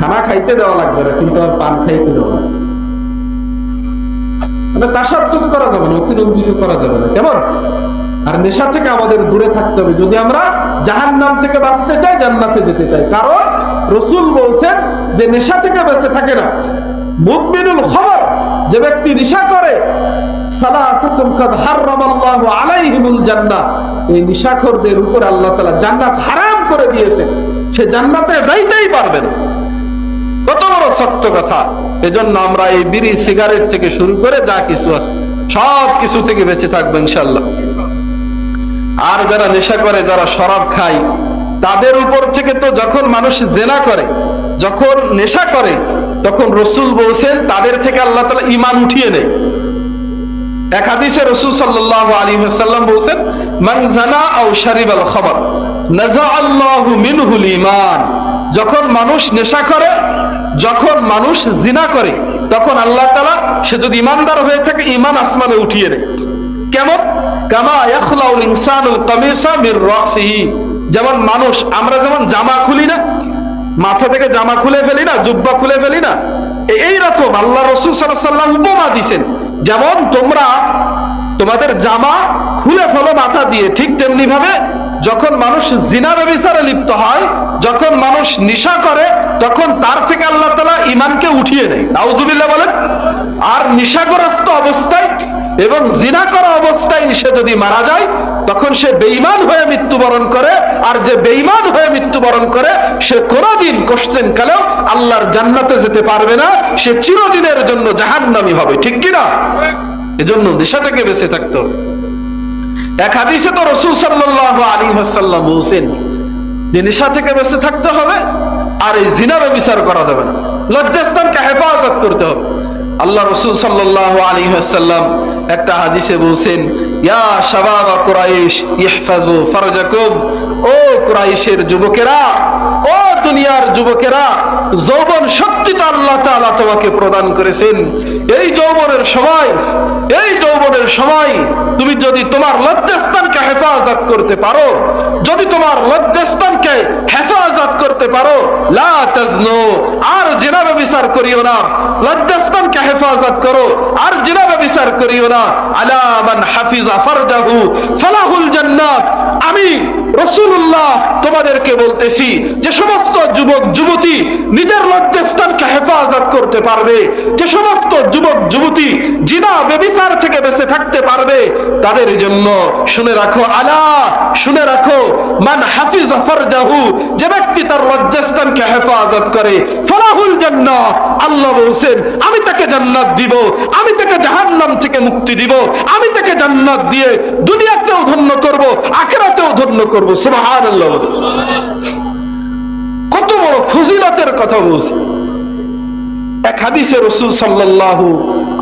খানা খাইতে দেওয়া লাগবে না, কিন্তু আর পান খাইতে দেওয়া লাগবে। মানে তাসাদ্দুক করা যাবে না, অতিরঞ্জিত করা যাবে না, কেমন? আর নেশা থেকে আমাদের দূরে থাকতে হবে যদি আমরা জাহান্নাম থেকে বাঁচতে চাই, জান্নাতে যেতে চাই। কারণ রাসূল বলেছেন যে নেশা থেকে বেঁচে থাকে না মুদমিনুল খামর, যে ব্যক্তি নেশা করে, সালাসাতুন কাদ হারামাল্লাহু আলাইহিমুল জান্নাহ, এই নেশাখোরদের উপর আল্লাহ তাআলা জান্নাত হারাম করে দিয়েছেন, সে জান্নাতে যাইতেই পারবে না। কত বড় সত্য কথা। এজন্য আমরা এই বিড়ি সিগারেট থেকে শুরু করে যা কিছু আছে সব কিছু থেকে বেঁচে থাকবো ইনশাআল্লাহ। আর যারা নেশা করে, যারা শরাব খায়, তাদের উপর থেকে তো যখন মানুষ জেনা করে, যখন নেশা করে, তখন রাসূল বলেছেন তাদের থেকে আল্লাহ তাআলা ঈমান উঠিয়ে নেয়। এক হাদিসে রাসূল সাল্লাল্লাহু আলাইহি ওয়াসাল্লাম বলেছেন, মান জানা আও শারিবাল খামর নাযা আল্লাহু মিনহুল ঈমান। যখন মানুষ নেশা করে, যখন মানুষ জিনা করে, তখন আল্লাহ তাআলা, সে যদি ঈমানদার হয়ে থাকে, ঈমান আসমানে উঠিয়ে নেয়। কেমন? কামা ইয়াখলাউল ইনসানুল কামিসা মির রাসিহি, যেমন মানুষ, আমরা যেমন জামা খুলি না, মাথা থেকে জামা খুলে ফেলি না, জুব্বা খুলে ফেলি না, এই রকম আল্লাহ রাসূল সাল্লাল্লাহু আলাইহি ওয়াসাল্লাম উপমা দিয়েছেন, যেমন তোমরা তোমাদের জামা খুলে ফেলো মাথা দিয়ে, ঠিক তেমনি ভাবে যখন মানুষ জিনার বিচারে লিপ্ত হয়, যখন মানুষ নেশা করে, তখন তার থেকে আল্লাহ তাআলা ঈমানকে উঠিয়ে নেয়। নাউজুবিল্লাহ বলেন। আর নেশাগ্রস্ত অবস্থায় এবং জিনা করা অবস্থায় সে যদি মারা যায় তখন সে বেঈমান হয়ে মৃত্যুবরণ করে, আর যে বেঈমান হয়ে মৃত্যুবরণ করে সে কোনোদিন কোশ্চেন কালেও আল্লাহর জান্নাতে যেতে পারবে না, সে চিরদিনের জন্য জাহান্নামী হবে। ঠিক কিনা? এজন্য নেশা থেকে বেঁচে থাকতে হবে। এক হাদিসে তো রাসূল সাল্লাল্লাহু আলাইহি ওয়াসাল্লাম বলেছেন যে নেশা থেকে বেঁচে থাকতে হবে, আর এই জিনার বিচার করা যাবে না, লজ্জাস্থানকে হেফাজত করতে হবে। আল্লাহ রাসূল সাল্লাল্লাহু আলাইহি ওয়াসাল্লাম একটা হাদিসে বলেছেন, ইয়া শাবাব কুরাইশ ইহফাজু ফারজাকুম, ও কুরাইশের যুবকেরা, ও দুনিয়ার যুবকেরা, যৌবন শক্তিটা আল্লাহ তাআলা তোমাকে প্রদান করেছেন। এই যৌবনের সময় তুমি যদি তোমার লজ্জাস্থানকে হেফাজত করতে পারো, যদি তোমার লজ্জাস্থানকে হেফাজত করতে পারো, লা তাজনু, আর জিনা ব্যভিচার করিও না, লজ্জাস্থানকে হেফাজত করো আর জিনা ব্যভিচার করিও না। আলা মান হাফিজা ফারজাহু ফালাহুল জান্নাত। আমি রাসূলুল্লাহ তোমাদেরকে বলতেছি, যে সমস্ত যুবক যুবতী নিজের লজ্জাস্থানকে হেফাজত করতে পারবে, যে সমস্ত যুবক যুবতী জিনা ব্যভিচার থেকে বেঁচে থাকতে পারবে, তাদের জন্য শুনে রাখো, আলা শুনে রাখো, মান হাফিজা ফারজাহু, যে ব্যক্তি তার লজ্জাস্থানকে হেফাজত করে, ফালাহুল জান্নাহ, আল্লাহ বলেন আমি তাকে জান্নাত দিব, আমি তাকে জাহান্নাম থেকে মুক্তি দিব, আমি তাকে জান্নাত দিয়ে দুনিয়াতেও ধন্য করব, আখিরাতেও ধন্য করব। সুবহানাল্লাহ। কত বড় ফজিলতের কথা বলছে। এক হাদিসে রাসূল সাল্লাল্লাহু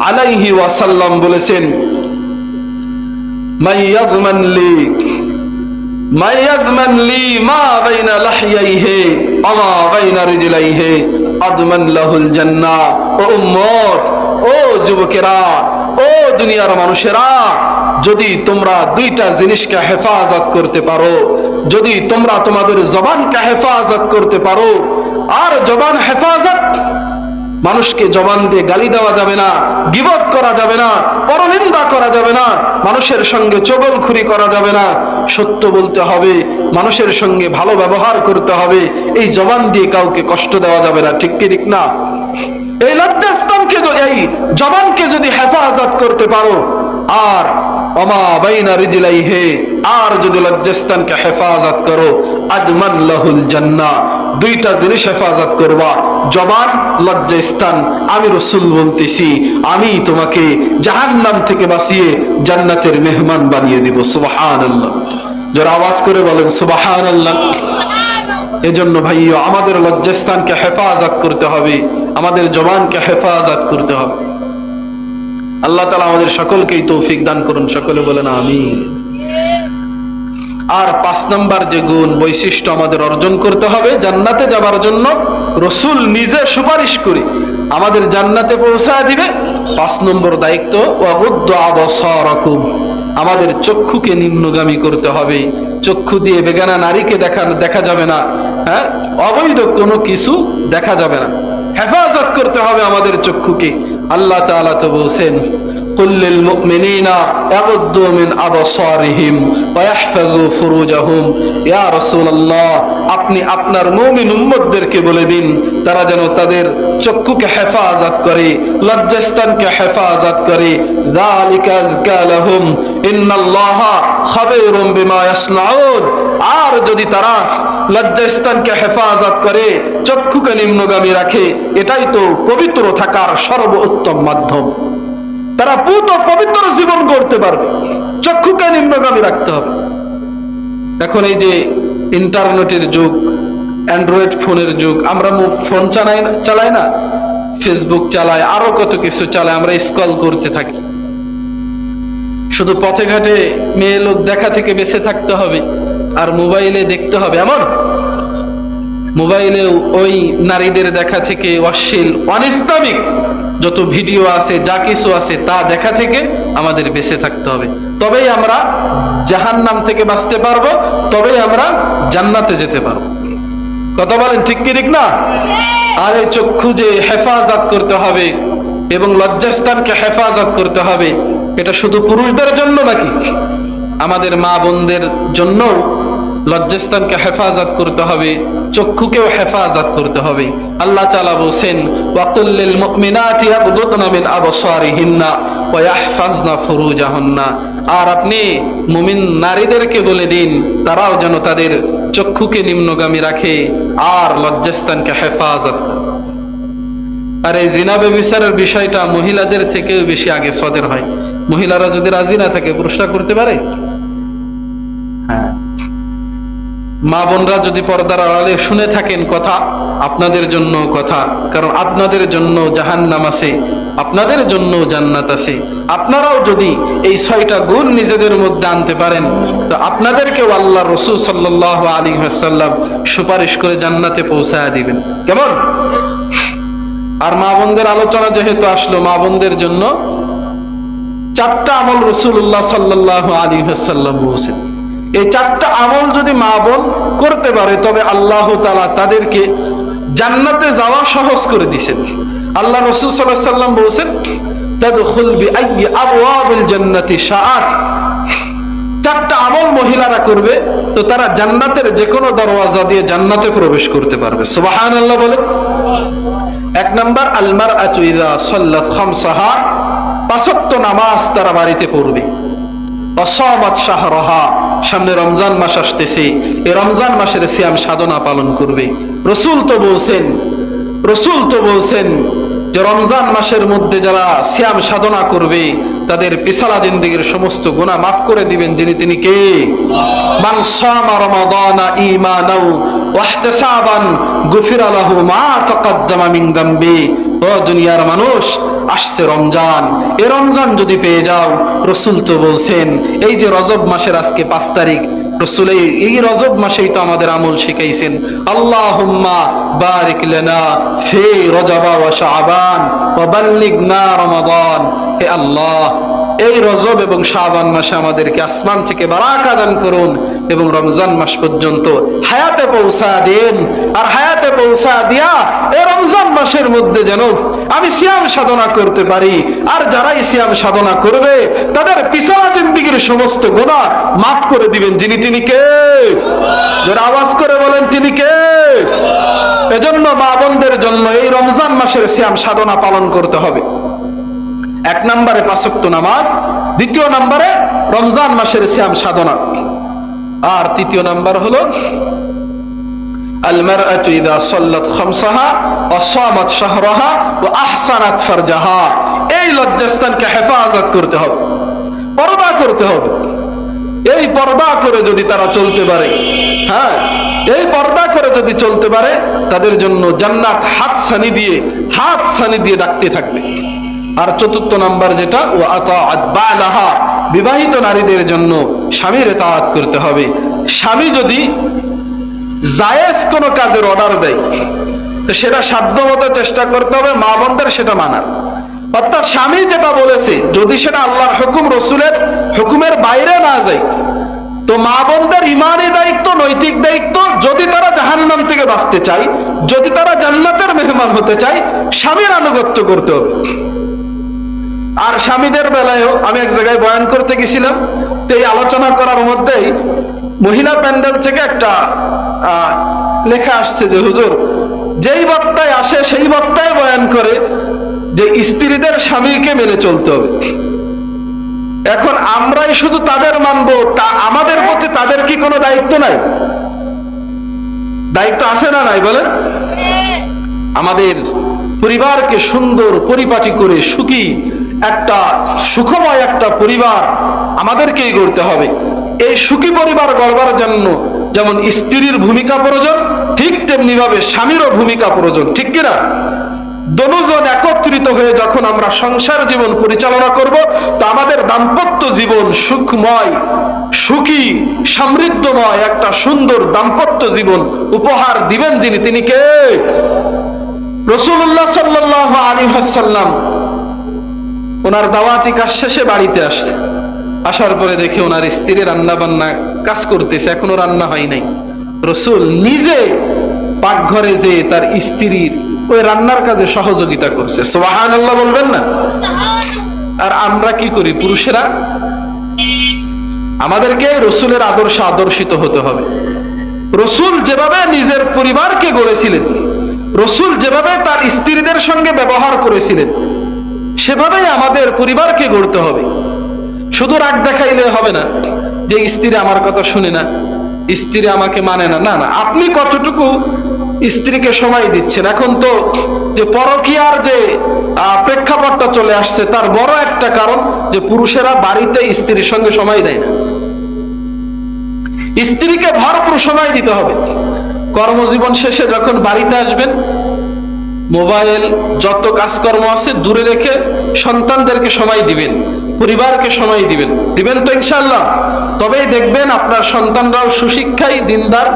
আলাইহি ওয়াসাল্লাম বলেছেন, মাইয়াজমান লি মা বাইনা লাহইয়াইহি ওয়া মা বাইনা রিজলাইহি আদমান লাহুল জান্নাহ। ও উম্মত, ও যুবকেরা, ও দুনিয়ার মানুষেরা, যদি তোমরা দুইটা জিনিসকে হেফাজত করতে পারো, যদি তোমরা তোমাদের জবানকে হেফাজত করতে পারো, আর জবান হেফাজত, মানুষকে জবান দিয়ে গালি দেওয়া যাবে না, গীবত করা যাবে না, পরনিন্দা করা যাবে না, মানুষের সঙ্গে চগলখুরি করা যাবে না, সত্য বলতে হবে, মানুষের সঙ্গে ভালো ব্যবহার করতে হবে, এই জবান দিয়ে কাউকে কষ্ট দেওয়া যাবে না। ঠিক কি ঠিক না? এই লজ্জাস্থানকে, এই জবানকে যদি হেফাজত করতে পারো, আর ওমা বাইনা রিজলাইহি, আর যদি লজ্জাস্থানকে হেফাজত করো, আদমান লাহুল জান্নাহ, দুইটা জিনিস হেফাজত করবা, জবান, লজ্জাস্থান, আমি রাসূল বলতেছি আমি তোমাকে জাহান্নাম থেকে বাঁচিয়ে জান্নাতের মেহমান বানিয়ে দিব। সুবহানাল্লাহ। যারা আওয়াজ করে বলেন সুবহানাল্লাহ। এজন্য ভাইও আমাদের লজ্জাস্থানকে হেফাজত করতে হবে, আমাদের জবানকে হেফাজত করতে হবে। আল্লাহ তাআলা আমাদের সকলকেই তৌফিক দান করুন, সকলে বলেন আমিন। আর 5 নাম্বার যে গুণ বৈশিষ্ট্য আমাদের অর্জন করতে হবে জান্নাতে যাবার জন্য, রাসূল নিজে সুপারিশ করে আমাদের জান্নাতে পৌঁছায় দিবে। 5 নম্বর দায়িত্ব, ওয়াগুদ্দু আবসারাকুম, আমাদের চক্ষুকে নিম্নগামী করতে হবে। চক্ষু দিয়ে বেগানা নারীকে দেখা যাবে না, হ্যাঁ, অবৈধ কোনো কিছু দেখা যাবে না, হেফাজত করতে হবে আমাদের চক্ষুকে। আল্লাহ তাআলা তো বলেন, কুল লিল মুমিনিনা ইয়াগুদ্দু মিন আবসারিহিম ওয়া ইয়াহফাজু ফুরুজাহুম। ইয়া রাসূলুল্লাহ, আপনি আপনার মুমিন উম্মতদেরকে বলে দিন তারা যেন তাদের চক্ষুকে হেফাজত করে, লজ্জাস্থানকে হেফাজত করে। যালিকা আযকা লাহুম ইন্নাল্লাহা খাবীরুম বিমা ইয়াসনাউন। আর যদি তারা লজ্জাস্থানকে হেফাজত করে, চক্ষুকে নিম্নগামী রাখে, এটাই তো পবিত্র থাকার সর্বোত্তম মাধ্যম। তারা পবিত্র জীবন গড়তে পারবে, চক্ষুকে নিম্নগামী রাখতে হবে। এখন এই যে ইন্টারনেটের যুগ, অ্যান্ড্রয়েড ফোনের যুগ, আমরা ফোন চালাই না, ফেসবুক চালাই, আরো কত কিছু চালাই, আমরা স্ক্রল করতে থাকি। শুধু পথে ঘাটে মেয়ে লোক দেখা থেকে বেঁচে থাকতে হবে, আর মোবাইলে দেখতে হবে এমন, মোবাইলে ওই নারীদের দেখা থেকে অশ্লীল অনিসলামিক যত ভিডিও আছে, যা কিছু আছে তা দেখা থেকে আমাদের বেঁচে থাকতে হবে। তবেই আমরা জাহান্নাম থেকে বাঁচতে পারবো, তবেই আমরা জান্নাতে যেতে পারবো। কথা বলেন ঠিক কি ঠিক না? আর এই চক্ষু যে হেফাজত করতে হবে এবং লজ্জাস্থানকে হেফাজত করতে হবে, এটা শুধু পুরুষদের জন্য নাকি? আমাদের মা বোনদের জন্য লজ্জাস্থানকে হেফাজত করতে হবে, চক্ষুকেও হেফাজত করতে হবে। আল্লাহ তাআলা বলেন, ওয়াকুল লিল মুমিনাতি ইয়াগদুদনা মিন আবসারিহিন্না ওয়া ইয়াহফাজনা ফুরুজাহুন্না। আর আপনি মুমিন নারীদেরকে বলে দিন তারাও যেন তাদের চক্ষুকে নিম্নগামী রাখে আর লজ্জাস্থানকে হেফাজত করে। আর এই জিনা ব্যভিচারের বিষয়টা মহিলাদের থেকেও বেশি আগে সদের হয়। মহিলারা যদি রাজি না থাকে পুরুষরা করতে পারে? হ্যাঁ। মা বোনরা যদি পর্দার আড়ালে শুনে থাকেন কথা, আপনাদের জন্য কথা, কারণ আপনাদের জন্য জাহান্নাম আছে, আপনাদের জন্য জান্নাত আছে। আপনারাও যদি এই 6টা গুণ নিজেদের মধ্যে আনতে পারেন তো আপনাদেরকেও আল্লাহ রাসূল সাল্লাল্লাহু আলাইহি ওয়াসাল্লাম সুপারিশ করে জান্নাতে পৌঁছায় দিবেন। কেমন? আর মা বোনদের আলোচনা যেহেতু আসলো, মা বোনদের জন্য 4টা আমল রাসূলুল্লাহ সাল্লাল্লাহু আলাইহি ওয়াসাল্লাম বলেছেন। এই 4টা আমল যদি মা বোন করতে পারে তবে আল্লাহ তাআলা তাদেরকে জান্নাতে যাওয়া সহজ করে দিয়েছেন। আল্লাহ রাসূল সাল্লাল্লাহু আলাইহি ওয়াসাল্লাম বলেছেন, তাদখুল বিআইয়ি আবওয়াবিল জান্নাতি শাআত। 4টা আমল মহিলারা করবে তো তারা জান্নাতের যে কোনো দরওয়াজা দিয়ে জান্নাতে প্রবেশ করতে পারবে। সুবহানাল্লাহ বলে। 1 নাম্বার, আল মারআতু ইযা সাল্লাত খামসাহা, 5 ওয়াক্ত নামাজ তারা বাড়িতে পড়বে। ওয়াসামাত শাহরাহা, সামনে রমজান মাস আসতেছে, এই রমজান মাসের সিয়াম সাধনা পালন করবে। রাসূল তো বলছেন যে রমজান মাসের মধ্যে যারা সিয়াম সাধনা করবে তাদের পিছলা জিন্দেগীর সমস্ত গুনাহ মাফ করে দিবেন যিনি, তিনি কে? মান সামা রমাদানা ঈমানাও ওয়া ইহতিসাবান গুফিরা লাহু মা তাকাদ্দামা মিন যামবি। ও দুনিয়ার মানুষ, আসছে রমজান, এই রমজান যদি পেয়ে যাও, রাসূল তো বলছেন এই যে রজব মাসের আজকে 5 তারিখ, রাসূল এই রজব মাসেই তো আমাদের আমল শিখাইছেন, আল্লাহুম্মা বারিক লানা ফি রজব ওয়া শাবান ওয়া বাল্লিগনা রমাদান। হে আল্লাহ, এই রজব এবং শাবান মাসে আমাদেরকে আসমান থেকে বারাকা দান করুন এবং রমজান মাস পর্যন্ত হায়াতে পৌঁছা দেন। আর হায়াতে পৌঁছা দিয়া এই রমজান মাসের মধ্যে যেন আমি সিয়াম সাধনা করতে পারি। আর যারাই সিয়াম সাধনা করবে তাদের পিছলা জিন্দেগীর সমস্ত গুনাহ মাফ করে দিবেন যিনি, তিনি কে? যারা আওয়াজ করে বলেন তিনি কে? এজন্য মা বোনদের জন্য এই রমজান মাসের সিয়াম সাধনা পালন করতে হবে। 1 নম্বরে 5 ওয়াক্ত নামাজ, 2 নম্বরে রমজান মাসের সিয়াম সাধনা, আর 3 নম্বর হলো আল মারআতু ইযা সাল্লাত খামসাহা ওয়া সামাত শাহরাহা ওয়া আহসানাত ফারজাহা। এই লজ্জাস্থানকে হেফাজত করতে হবে, পর্দা করতে হবে। এই পর্দা করে যদি তারা চলতে পারে, হ্যাঁ, এই পর্দা করে যদি চলতে পারে তাদের জন্য জান্নাত হাত ছানি দিয়ে ডাকতে থাকবে। আর 4 নাম্বার যেটা, ওয়া আতাআত বালাহা, বিবাহিত নারীদের জন্য স্বামীর ইতাআত করতে হবে। স্বামী যদি জায়েজ কোনো কাজের অর্ডার দেয় তো সেটা সাধ্যমতো চেষ্টা করতে হবে মা বোনদের সেটা মানার। অর্থাৎ স্বামী যেটা বলেছে যদি সেটা আল্লাহর হুকুম রাসূলের হুকুমের বাইরে না যায় তো মা বোনদের ইমানি দায়িত্ব, নৈতিক দায়িত্ব, যদি তারা জাহান্নাম থেকে বাঁচতে চায়, যদি তারা জান্নাতের মেহমান হতে চায়, স্বামীর আনুগত্য করতে হবে। আর স্বামীদের বেলায়ও আমি এক জায়গায় বয়ান করতে গেছিলাম, তো এই আলোচনা করার মধ্যেই মহিলা প্যান্ডেল থেকে একটা লেখা আসছে যে হুজুর যেই বক্তায় আসে সেই বক্তায় বয়ান করে যে স্ত্রীদের স্বামীকে মেনে চলতে হবে। এখন আমরাই শুধু তাদের মানবো, তা আমাদের প্রতি তাদের কি কোনো দায়িত্ব নাই? দায়িত্ব আছে না নাই বলেন? আমাদের পরিবারকে সুন্দর পরিপাটি করে সুখী একটা সুখময় একটা পরিবার আমাদেরকেই গড়তে হবে। এই সুখী পরিবার গড়বার জন্য যেমন স্ত্রীর ভূমিকা প্রয়োজন, ঠিক তেমনি ভাবে স্বামীরও ভূমিকা প্রয়োজন, ঠিক কিনা? দুজন একত্রিত হয়ে যখন আমরা সংসার জীবন পরিচালনা করব তো আমাদের দাম্পত্য জীবন সুখময়, সুখী, সমৃদ্ধময় একটা সুন্দর দাম্পত্য জীবন উপহার দিবেন যিনি, তিনি কে? রাসূলুল্লাহ সাল্লাল্লাহু আলাইহি ওয়াসাল্লাম ওনার দাওয়াতি কাজ শেষে বাড়িতে আসছে, আসার পরে দেখে ওনার স্ত্রী রান্না বান্না কাজ করতেছে, এখনো রান্না হয় নাই। রাসূল নিজে পাকঘরে যে তার স্ত্রীর ওই রান্নার কাজে সহযোগিতা করছে। সুবহানাল্লাহ বলবেন না? আর আমরা কি করি পুরুষেরা? আমাদেরকে রসুলের আদর্শে আদর্শিত হতে হবে। রসুল যেভাবে নিজের পরিবারকে গড়েছিলেন, রসুল যেভাবে তার স্ত্রীদের সঙ্গে ব্যবহার করেছিলেন, সেভাবেই আমাদের পরিবারকে গড়তে হবে। শুধু রাগ দেখাইলে হবে না যে স্ত্রী আমার কথা শুনে না, স্ত্রী আমাকে মানে না। না না, আপনি কতটুকু স্ত্রীকে সময় দিচ্ছেন। এখন তো যে পরকীয়ার যে প্রেক্ষাপটটা চলে আসছে, তার বড় একটা কারণ যে পুরুষেরা বাড়িতে স্ত্রীর সঙ্গে সময় দেয় না। স্ত্রীকে ভরপুর সময় দিতে হবে। কর্মজীবন শেষে যখন বাড়িতে আসবেন, মোবাইল যত কাজকর্ম আছে দূরে রেখে সন্তানদেরকে সময় দিবেন, পরিবারকে সময় দিবেন। দিবেন তো ইনশাআল্লাহ? তবেই দেখবেন আপনার সন্তানরাও সুশিক্ষায় দিনদার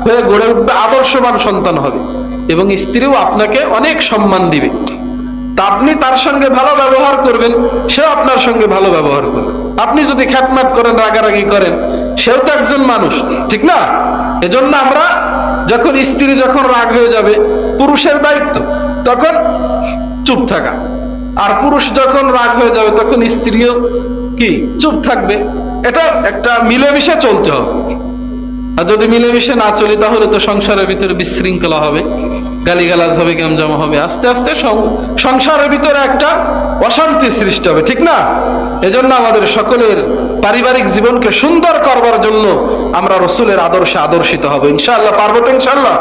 হয়ে গড়ে উঠবে, আদর্শবান সন্তান হবে, এবং স্ত্রীও আপনাকে অনেক সম্মান দিবে। তা আপনি তার সঙ্গে ভালো ব্যবহার করবেন, সেও আপনার সঙ্গে ভালো ব্যবহার করবে। আপনি যদি খ্যাটম্যাট করেন, রাগারাগি করেন, সেও তো একজন মানুষ, ঠিক না? এজন্য আমরা যখন স্ত্রী যখন রাগ হয়ে যাবে, পুরুষের দায়িত্ব তখন চুপ থাকা, আর পুরুষ যখন রাগ হয়ে যাবে তখন স্ত্রীও কি চুপ থাকবে। এটা একটা মিলেমিশে চলতে হবে। আর যদি মিলেমিশে না চলি, তাহলে তো সংসারের ভিতরে বিশৃঙ্খলা হবে, গালিগালাজ হবে, গ্যামজাম হবে, আস্তে আস্তে সংসারের ভিতরে একটা অশান্তি সৃষ্টি হবে, ঠিক না? এজন্য আমাদের সকলের পারিবারিক জীবনকে সুন্দর করবার জন্য আমরা রসুলের আদর্শে আদর্শিত হব। ইনশাআল্লাহ পারবো তো? ইনশাআল্লাহ।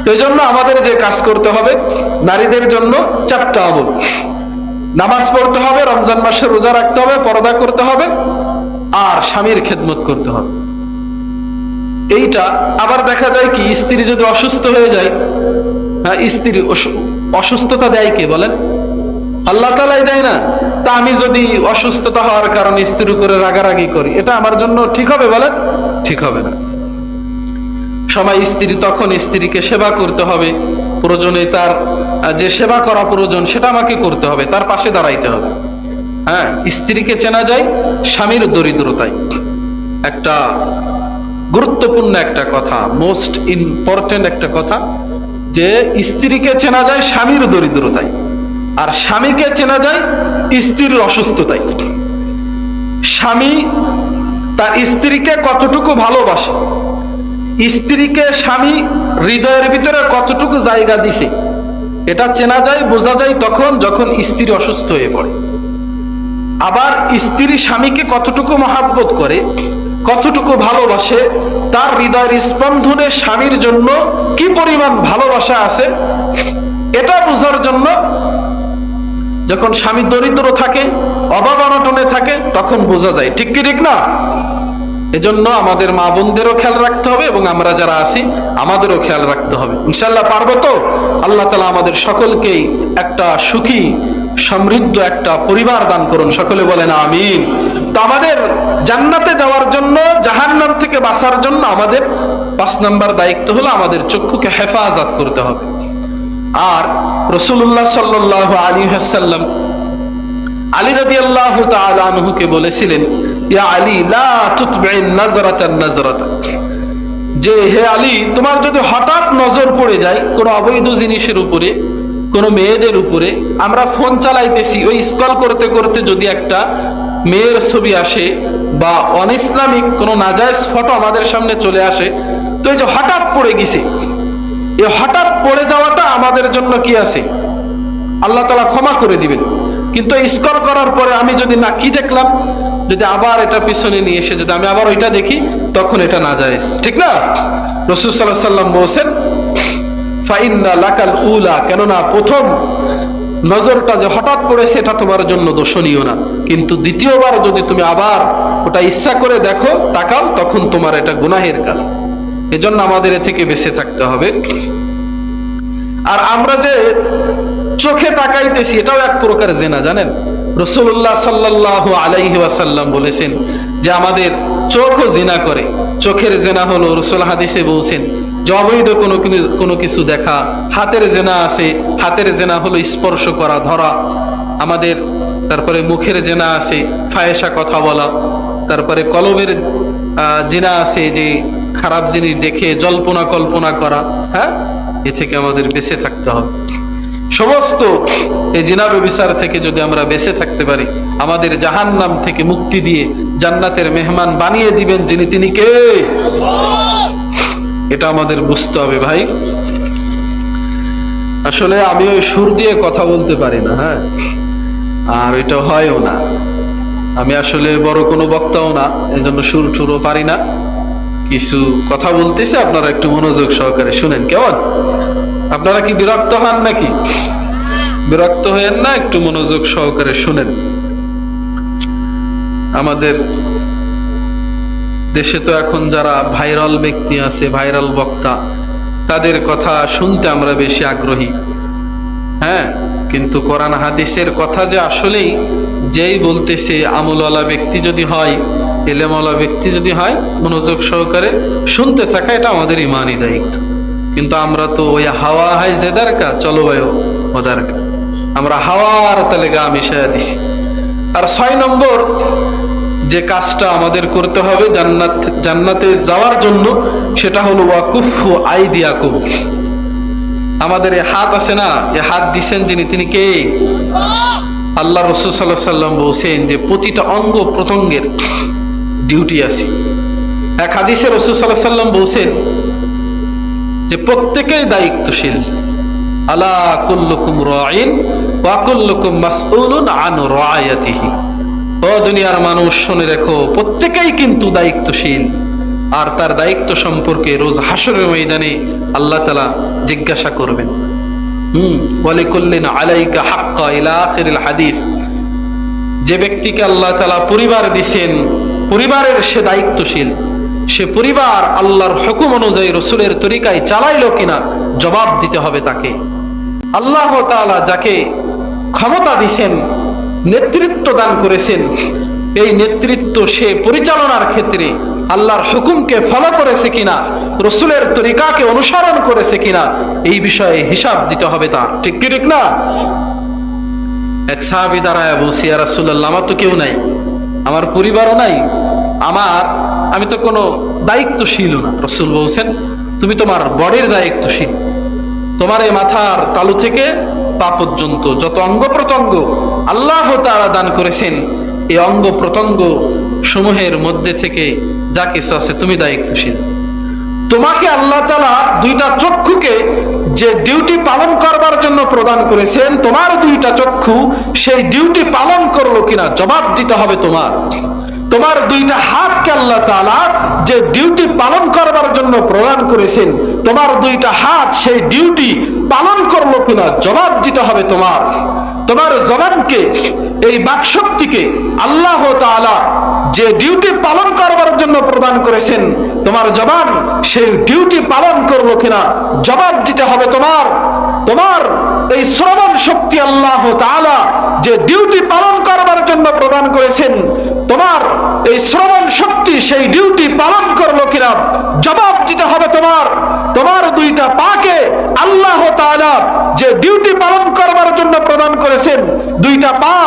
তো এই জন্য আমাদের যে কাজ করতে হবে, নারীদের জন্য 4টা আমল। নামাজ পড়তে হবে, রমজান মাসে রোজা রাখতে হবে, পর্দা করতে হবে, আর স্বামীর খেদমত করতে হবে। এইটা আবার দেখা যায় কি, স্ত্রী যদি অসুস্থ হয়ে যায়, হ্যাঁ, স্ত্রী অসুস্থতা দেয় কে বলেন? আল্লাহ তাআলাই দেয় না? তা আমি যদি অসুস্থতা হওয়ার কারণে স্ত্রীর উপরে রাগারাগি করি, এটা আমার জন্য ঠিক হবে বলেন? ঠিক হবে না। সময় স্ত্রী, তখন স্ত্রীকে সেবা করতে হবে, প্রয়োজনে তার যে সেবা করা প্রয়োজন সেটা আমাকে করতে হবে, তার পাশে দাঁড়াইতে হবে। হ্যাঁ, স্ত্রীকে চেনা যায় স্বামীর দরিদ্রতায়। একটা গুরুত্বপূর্ণ একটা কথা, মোস্ট ইম্পর্টেন্ট একটা কথা, যে স্ত্রীকে চেনা যায় স্বামীর দরিদ্রতায়, আর স্বামীকে চেনা যায় স্ত্রীর অসুস্থতায়। স্বামী তার স্ত্রীকে কতটুকু ভালোবাসে, স্ত্রীকে স্বামী হৃদয়ের ভিতরে কতটুকু জায়গা দিছে, এটা চেনা যায়, বোঝা যায় তখন যখন স্ত্রী অসুস্থ হয়ে পড়ে। আবার স্ত্রী স্বামীকে কতটুকু মহাব্বত করে, কতটুকু ভালোবাসে, তার হৃদয়ের স্পন্দনে স্বামীর জন্য কি পরিমাণ ভালোবাসা আছে, এটা বোঝার জন্য যখন স্বামী দরিদ্র থাকে, অভাব অনটনে থাকে, তখন বোঝা যায়। ঠিক কি ঠিক না? এজন্য আমাদের মা বোনদেরও খেয়াল রাখতে হবে, এবং আমরা যারা আছি আমাদেরও খেয়াল রাখতে হবে। ইনশাআল্লাহ পারবো তো? আল্লাহ তাআলা আমাদের সকলকেই একটা সুখী সমৃদ্ধ একটা পরিবার দান করুন, সকলে বলেন আমিন। তো আমাদের জান্নাতে যাওয়ার জন্য, জাহান্নাম থেকে বাঁচার জন্য আমাদের 5 নাম্বার দায়িত্ব হলো আমাদের চক্ষুকে হেফাজত করতে হবে। আর রাসূলুল্লাহ সাল্লাল্লাহু আলাইহি ওয়াসাল্লাম আলী রাদিয়াল্লাহু তাআলা আনহুকে বলেছিলেন, ইয়া আলী লা তুতবি'ন নাজরাতান নাজরাতা, যে হে আলী, তোমার যদি হঠাৎ নজর পড়ে যায় কোনো অবৈধ জিনিসের উপরে, কোনো মেয়েদের উপরে, আমরা ফোন চালাইতেছি, ওই স্ক্রল করতে করতে যদি একটা মেয়ের ছবি আসে বা অনইসলামিক কোনো নাজায়েজ ফটো আমাদের সামনে চলে আসে, তো এই যে হঠাৎ পড়ে গেছে, এই হঠাৎ পড়ে যাওয়াটা আমাদের জন্য কি আছে, আল্লাহ তাআলা ক্ষমা করে দিবেন। কিন্তু স্ক্রল করার পরে আমি যদি না কি দেখলাম, যদি আবার এটা পিছনে নিয়ে এসে যদি আমি আবার ওইটা দেখি, তখন এটা নাজায়েজ, ঠিক না? রাসূল সাল্লাল্লাহু আলাইহি ওয়াসাল্লাম বলেছেন, ফাইন্না লাকাল উলা, কেননা প্রথম নজরটা যে হঠাৎ পড়েছে এটা তোমার জন্য দোষণীয় না, কিন্তু দ্বিতীয়বার যদি তুমি আবার ওটা ইচ্ছা করে দেখো, তাকাও, তখন তোমার এটা গুনাহের কাজ। এজন্য আমাদের এ থেকে বেঁচে থাকতে হবে। আর আমরা যে চোখে তাকাইতেছি, এটাও এক প্রকার জিনা, জানেন? রাসূলুল্লাহ সাল্লাল্লাহু আলাইহি ওয়াসাল্লাম বলেছেন যে আমাদের চোখও জিনা করে। চোখের জিনা হলো, রাসূল হাদিসে বলছেন যে অবৈধ কোনো কিছু দেখা। হাতের জিনা আছে, হাতের জিনা হলো স্পর্শ করা, ধরা আমাদের। তারপরে মুখের জিনা আছে, ফাহেসা কথা বলা। তারপরে কলবের জিনা আছে, যে খারাপ জিনিস দেখে জল্পনা কল্পনা করা। হ্যাঁ, এ থেকে আমাদের বেঁচে থাকতে হবে। সমস্ত এই জিনা ব্যভিচার থেকে যদি আমরা বেঁচে থাকতে পারি, আমাদের জাহান্নাম থেকে মুক্তি দিয়ে জান্নাতের মেহমান বানিয়ে দিবেন যিনি, তিনি কে? এটা আমাদের বুঝতে হবে ভাই। আসলে আমি ওই সুর দিয়ে কথা বলতে পারি না, হ্যাঁ, আর ওইটা হয়ও না। আমি আসলে বড় কোনো বক্তাও না, এই জন্য সুর টুরও পারি না। কিছু কথা বলতেছে, আপনারা একটু মনোযোগ সহকারে শুনেন, কেমন? আপনারা কি বিরক্ত হন নাকি? বিরক্ত হয়েন না, একটু মনোযোগ সহকারে শুনেন। আমাদের দেশে তো এখন যারা ভাইরাল ব্যক্তি আছে, ভাইরাল বক্তা, তাদের কথা শুনতে আমরা বেশি আগ্রহী, হ্যাঁ, কিন্তু কোরআন হাদিসের কথা যে আসলেই যেই বলতেছে, আমলওয়ালা ব্যক্তি যদি হয়, এলেমওয়ালা ব্যক্তি যদি হয়, মনোযোগ সহকারে শুনতে থাকা, এটা আমাদের ইমানি দায়িত্ব। কিন্তু আমরা তো ওই হাওয়া হাই জেদার কা চলো ভাই ওদার কা, আমরা হাওয়ার তালে গা মিশাইয়া দিছি। আর 6 নম্বর যে কাজটা আমাদের করতে হবে জান্নাতে যাওয়ার জন্য, সেটা হলো ওয়াকুফু আইদিয়াকুম। আমাদের এই হাত আছে না, এই হাত দিছেন যিনি, তিনি কে? আল্লাহ রাসূল সাল্লাল্লাহু আলাইহি সাল্লাম বলেছেন যে প্রতিটা অঙ্গ প্রত্যঙ্গের ডিউটি আছে। এক হাদিসে রাসূল সাল্লাল্লাহু আলাইহি সাল্লাম বলেছেন যে প্রত্যেকেই দায়িত্বশীল। আলা কুল্লুকুম রাঈন ওয়া কুল্লুকুম মাসউলুন আন রায়াতিহি। ও দুনিয়ার মানুষ, শুনে রেখো, প্রত্যেকেই কিন্তু দায়িত্বশীল, আর তার দায়িত্ব সম্পর্কে রোজ হাসরের ময়দানে আল্লাহ তাআলা জিজ্ঞাসা করবেন। ওয়ালিকুল্লিন আলাইকা হাক্কা ইলা আখিরিল হাদিস। যে ব্যক্তিকে আল্লাহ তাআলা পরিবার দিবেন, পরিবারের সে দায়িত্বশীল, সে পরিবার আল্লাহর হুকুম অনুযায়ী রাসূলের তরিকায় চালাইলো কিনা জবাব দিতে হবে তাকে। আল্লাহ তাআলা যাকে ক্ষমতা দিবেন, নেতৃত্ব দান করেছেন, এই নেতৃত্ব সে পরিচালনার ক্ষেত্রে আল্লাহর হুকুমকে ফলো করেছে কিনা, রাসূলের তরিকাকে অনুসরণ করেছে কিনা, এই বিষয়ে হিসাব দিতে হবে তার। ঠিক কি ঠিক না? এক সাহাবী দাঁড়ায় বলছে, ইয়া রাসূলুল্লাহ, আমার তো কেউ নাই, আমার পরিবারও নাই, আমি তো কোনো দায়িত্বশীল না। রাসূল বলছেন, তুমি তোমার বডির দায়িত্বশীল। তোমার এই মাথার তালু থেকে পা পর্যন্ত যত অঙ্গ প্রত্যঙ্গ আল্লাহ তাআলা দান করেছেন, এই অঙ্গ প্রত্যঙ্গ সমূহের মধ্যে থেকে যা কিছু আছে তুমি দায়িত্বশীল। তোমাকে আল্লাহ তাআলা 2টা চক্ষুকে যে ডিউটি পালন করবার জন্য প্রদান করেছেন, তোমার 2টা চক্ষু সেই ডিউটি পালন করলো কিনা জবাব দিতে হবে তোমার। তোমার 2টা হাতকে আল্লাহ তাআলা যে ডিউটি পালন করবার জন্য প্রদান করেছেন, তোমার 2টা হাত সেই ডিউটি পালন করলো কিনা জবাব দিতে হবে তোমার। তোমার জবানকে, এই বাকশক্তিকে আল্লাহ তাআলা যে ডিউটি পালন করবার জন্য প্রদান করেছেন, তোমার জবান সেই ডিউটি পালন করলো কিনা জবাব দিতে হবে তোমার। তোমার এই শ্রবণ শক্তি আল্লাহ তাআলা যে ডিউটি পালন করবার জন্য প্রদান করেছেন, তোমার এই শ্রবণ শক্তি সেই ডিউটি পালন করলো কিনা জবাব দিতে হবে তোমার। তোমার 2টা পাকে আল্লাহ তাআলা যে ডিউটি পালন করবার জন্য প্রদান করেছেন, 2টা পা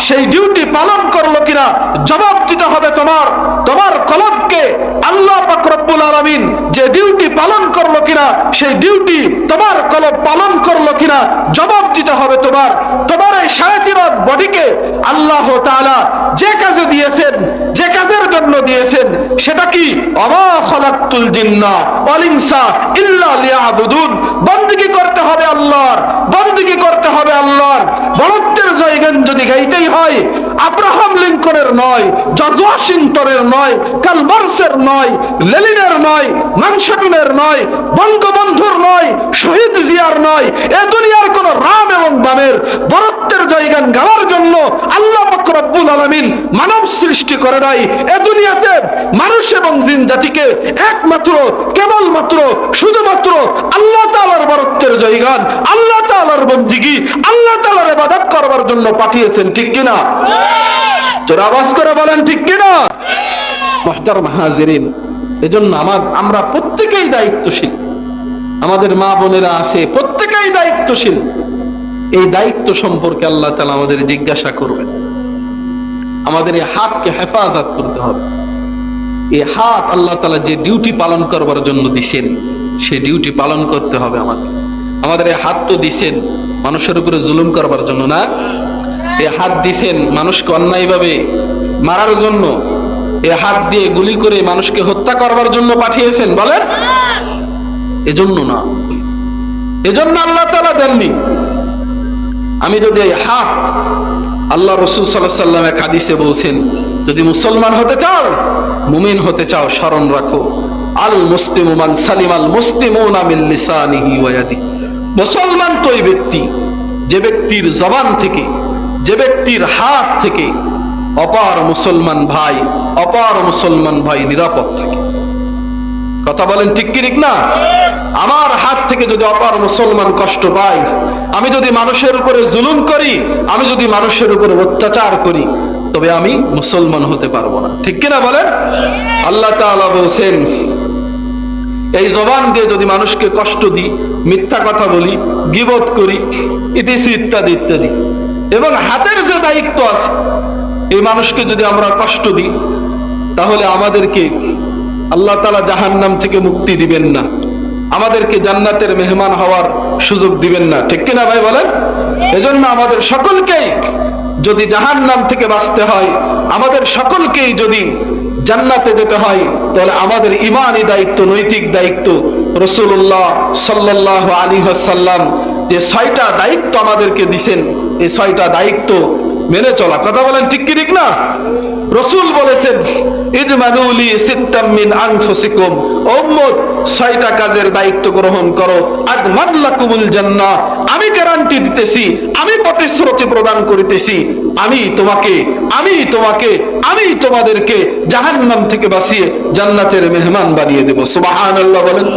সেই ডিউটি পালন করলো কিনা জবাব দিতে হবে তোমার। তোমার কলবকে আল্লাহ পাক রব্বুল আলামিন যে ডিউটি পালন করলো কিনা, সেই ডিউটি তোমার কলব পালন করলো কিনা জবাব দিতে হবে তোমার। তোমার এই 3.5 বডিকে আল্লাহ তাআলা যে কাজে দিয়েছেন, যে কাজের জন্য দিয়েছেন, সেটা কি? ওয়া খালাকতুল জিন্না ওয়াল ইনসা ইল্লা লিয়াবুদুন। বندگی করতে হবে আল্লাহর, বندگی করতে হবে আল্লাহর। বড়ত্বের জয়গান যদি গাইতেই হয়, আব্রাহাম লিঙ্কনের নয়, জর্জ ওয়াশিংটনের নয়, কার্ল মার্কসের নয়, লেনিনের নয়, মানসেটনের নয়, বঙ্গবন্ধুর নয়, শহীদ জিয়ার নয়, এ দুনিয়ার কোন রাম এবং বামের বড়ত্বের জয়গান গাওয়ার জন্য আল্লাহ পাক রব্বুল আলামিন মানব সৃষ্টি করে নাই। এ দুনিয়াতে মানুষ এবং জিন জাতিকে একমাত্র, কেবলমাত্র, শুধুমাত্র আল্লাহ তাআলার বড়ত্বের জয়গান, আল্লাহ তাআলার বندگی, আল্লাহ তাআলার ইবাদত করবার জন্য পাঠিয়েছেন। ঠিক কিনা? জোরে আওয়াজ করে বলেন ঠিক কিনা? মুহতারাম হাজিরিন, এজন্য আমরা প্রত্যেকেই দায়িত্বশীল। আমাদের মা বোনেরা আছে, প্রত্যেকেই দায়িত্বশীল। এই দায়িত্ব সম্পর্কে আল্লাহ তাআলা আমাদের জিজ্ঞাসা করবেন। আমাদের এই হাতকে হেফাজত করতে হবে। এই হাত আল্লাহ তাআলা যে ডিউটি পালন করবার জন্য দিয়েছেন, সেই ডিউটি পালন করতে হবে আমাদের। আমাদের এই হাত তো দিছেন মানুষের উপরে জুলুম করবার জন্য না, এই হাত দিছেন মানুষকে অন্যায়ভাবে মারার জন্য, এই হাত দিয়ে গুলি করে মানুষকে হত্যা করবার জন্য পাঠিয়েছেন বলেন? এজন্য না, এজন্য আল্লাহ তাআলা দেননি। আমি যদি এই হাত, আল্লাহ রাসূল সাল্লাল্লাহু আলাইহি ওয়াসাল্লাম এক হাদিসে বলছেন, যদি মুসলমান হতে চাও, মুমিন হতে চাও, স্মরণ রাখো, আল মুসলিমু মান সালিমাল মুসলিমুনা মিন লিসানিহি ওয়া ইয়াদিহি। মুসলমান তো ওই ব্যক্তি যে ব্যক্তির জবান থেকে, যে ব্যক্তির হাত থেকে অপর মুসলমান ভাই নিরাপদ থাকে। কথা বলেন ঠিক কি ঠিক না? আমার হাত থেকে যদি অপর মুসলমান কষ্ট পায়, আমি যদি মানুষের উপরে জুলুম করি, আমি যদি মানুষের উপরে অত্যাচার করি, তবে আমি মুসলমান হতে পারবো না। ঠিক কিনা বলেন? আল্লাহ তাআলা বলেন, এই জবান দিয়ে যদি মানুষকে কষ্ট দিই, মিথ্যা কথা বলি, গীবত করি, ইত্যাদি ইত্যাদি, এবং হাতের যে দায়িত্ব আছে, এই মানুষকে যদি আমরা কষ্ট দিই, তাহলে আমাদেরকে আল্লাহ তাআলা জাহান্নাম থেকে মুক্তি দিবেন না, আমাদেরকে জান্নাতের মেহমান হওয়ার সুযোগ দিবেন না। ঠিক কিনা ভাই বলেন? এজন্য আমাদের সকলকেই যদি জাহান্নাম থেকে বাঁচতে হয়, আমাদের সকলকেই যদি জান্নাতে যেতে হয়, তাহলে আমাদের ঈমানি দায়িত্ব, নৈতিক দায়িত্ব, রাসূলুল্লাহ সাল্লাল্লাহু আলাইহি ওয়াসাল্লাম যে 6টা দায়িত্ব আমাদেরকে দিবেন, এই 6টা দায়িত্ব মেনে চলা। কথা বলেন ঠিক কি ঠিক না? রাসূল বলেছেন, ইজমানুলি সিত্তাম মিন আনফুসিকুম, উম্মত 6টা কাজের দায়িত্ব গ্রহণ করো, আদমাল্লাকুমুল জান্নাহ, আমি গ্যারান্টি দিতেছি, আমি প্রতিশ্রুতি প্রদান করিতেছি, আমি তোমাদেরকে জাহান্নাম থেকে বাঁচিয়ে জান্নাতের মেহমান বানিয়ে দেব। সুবহানাল্লাহ বলেন।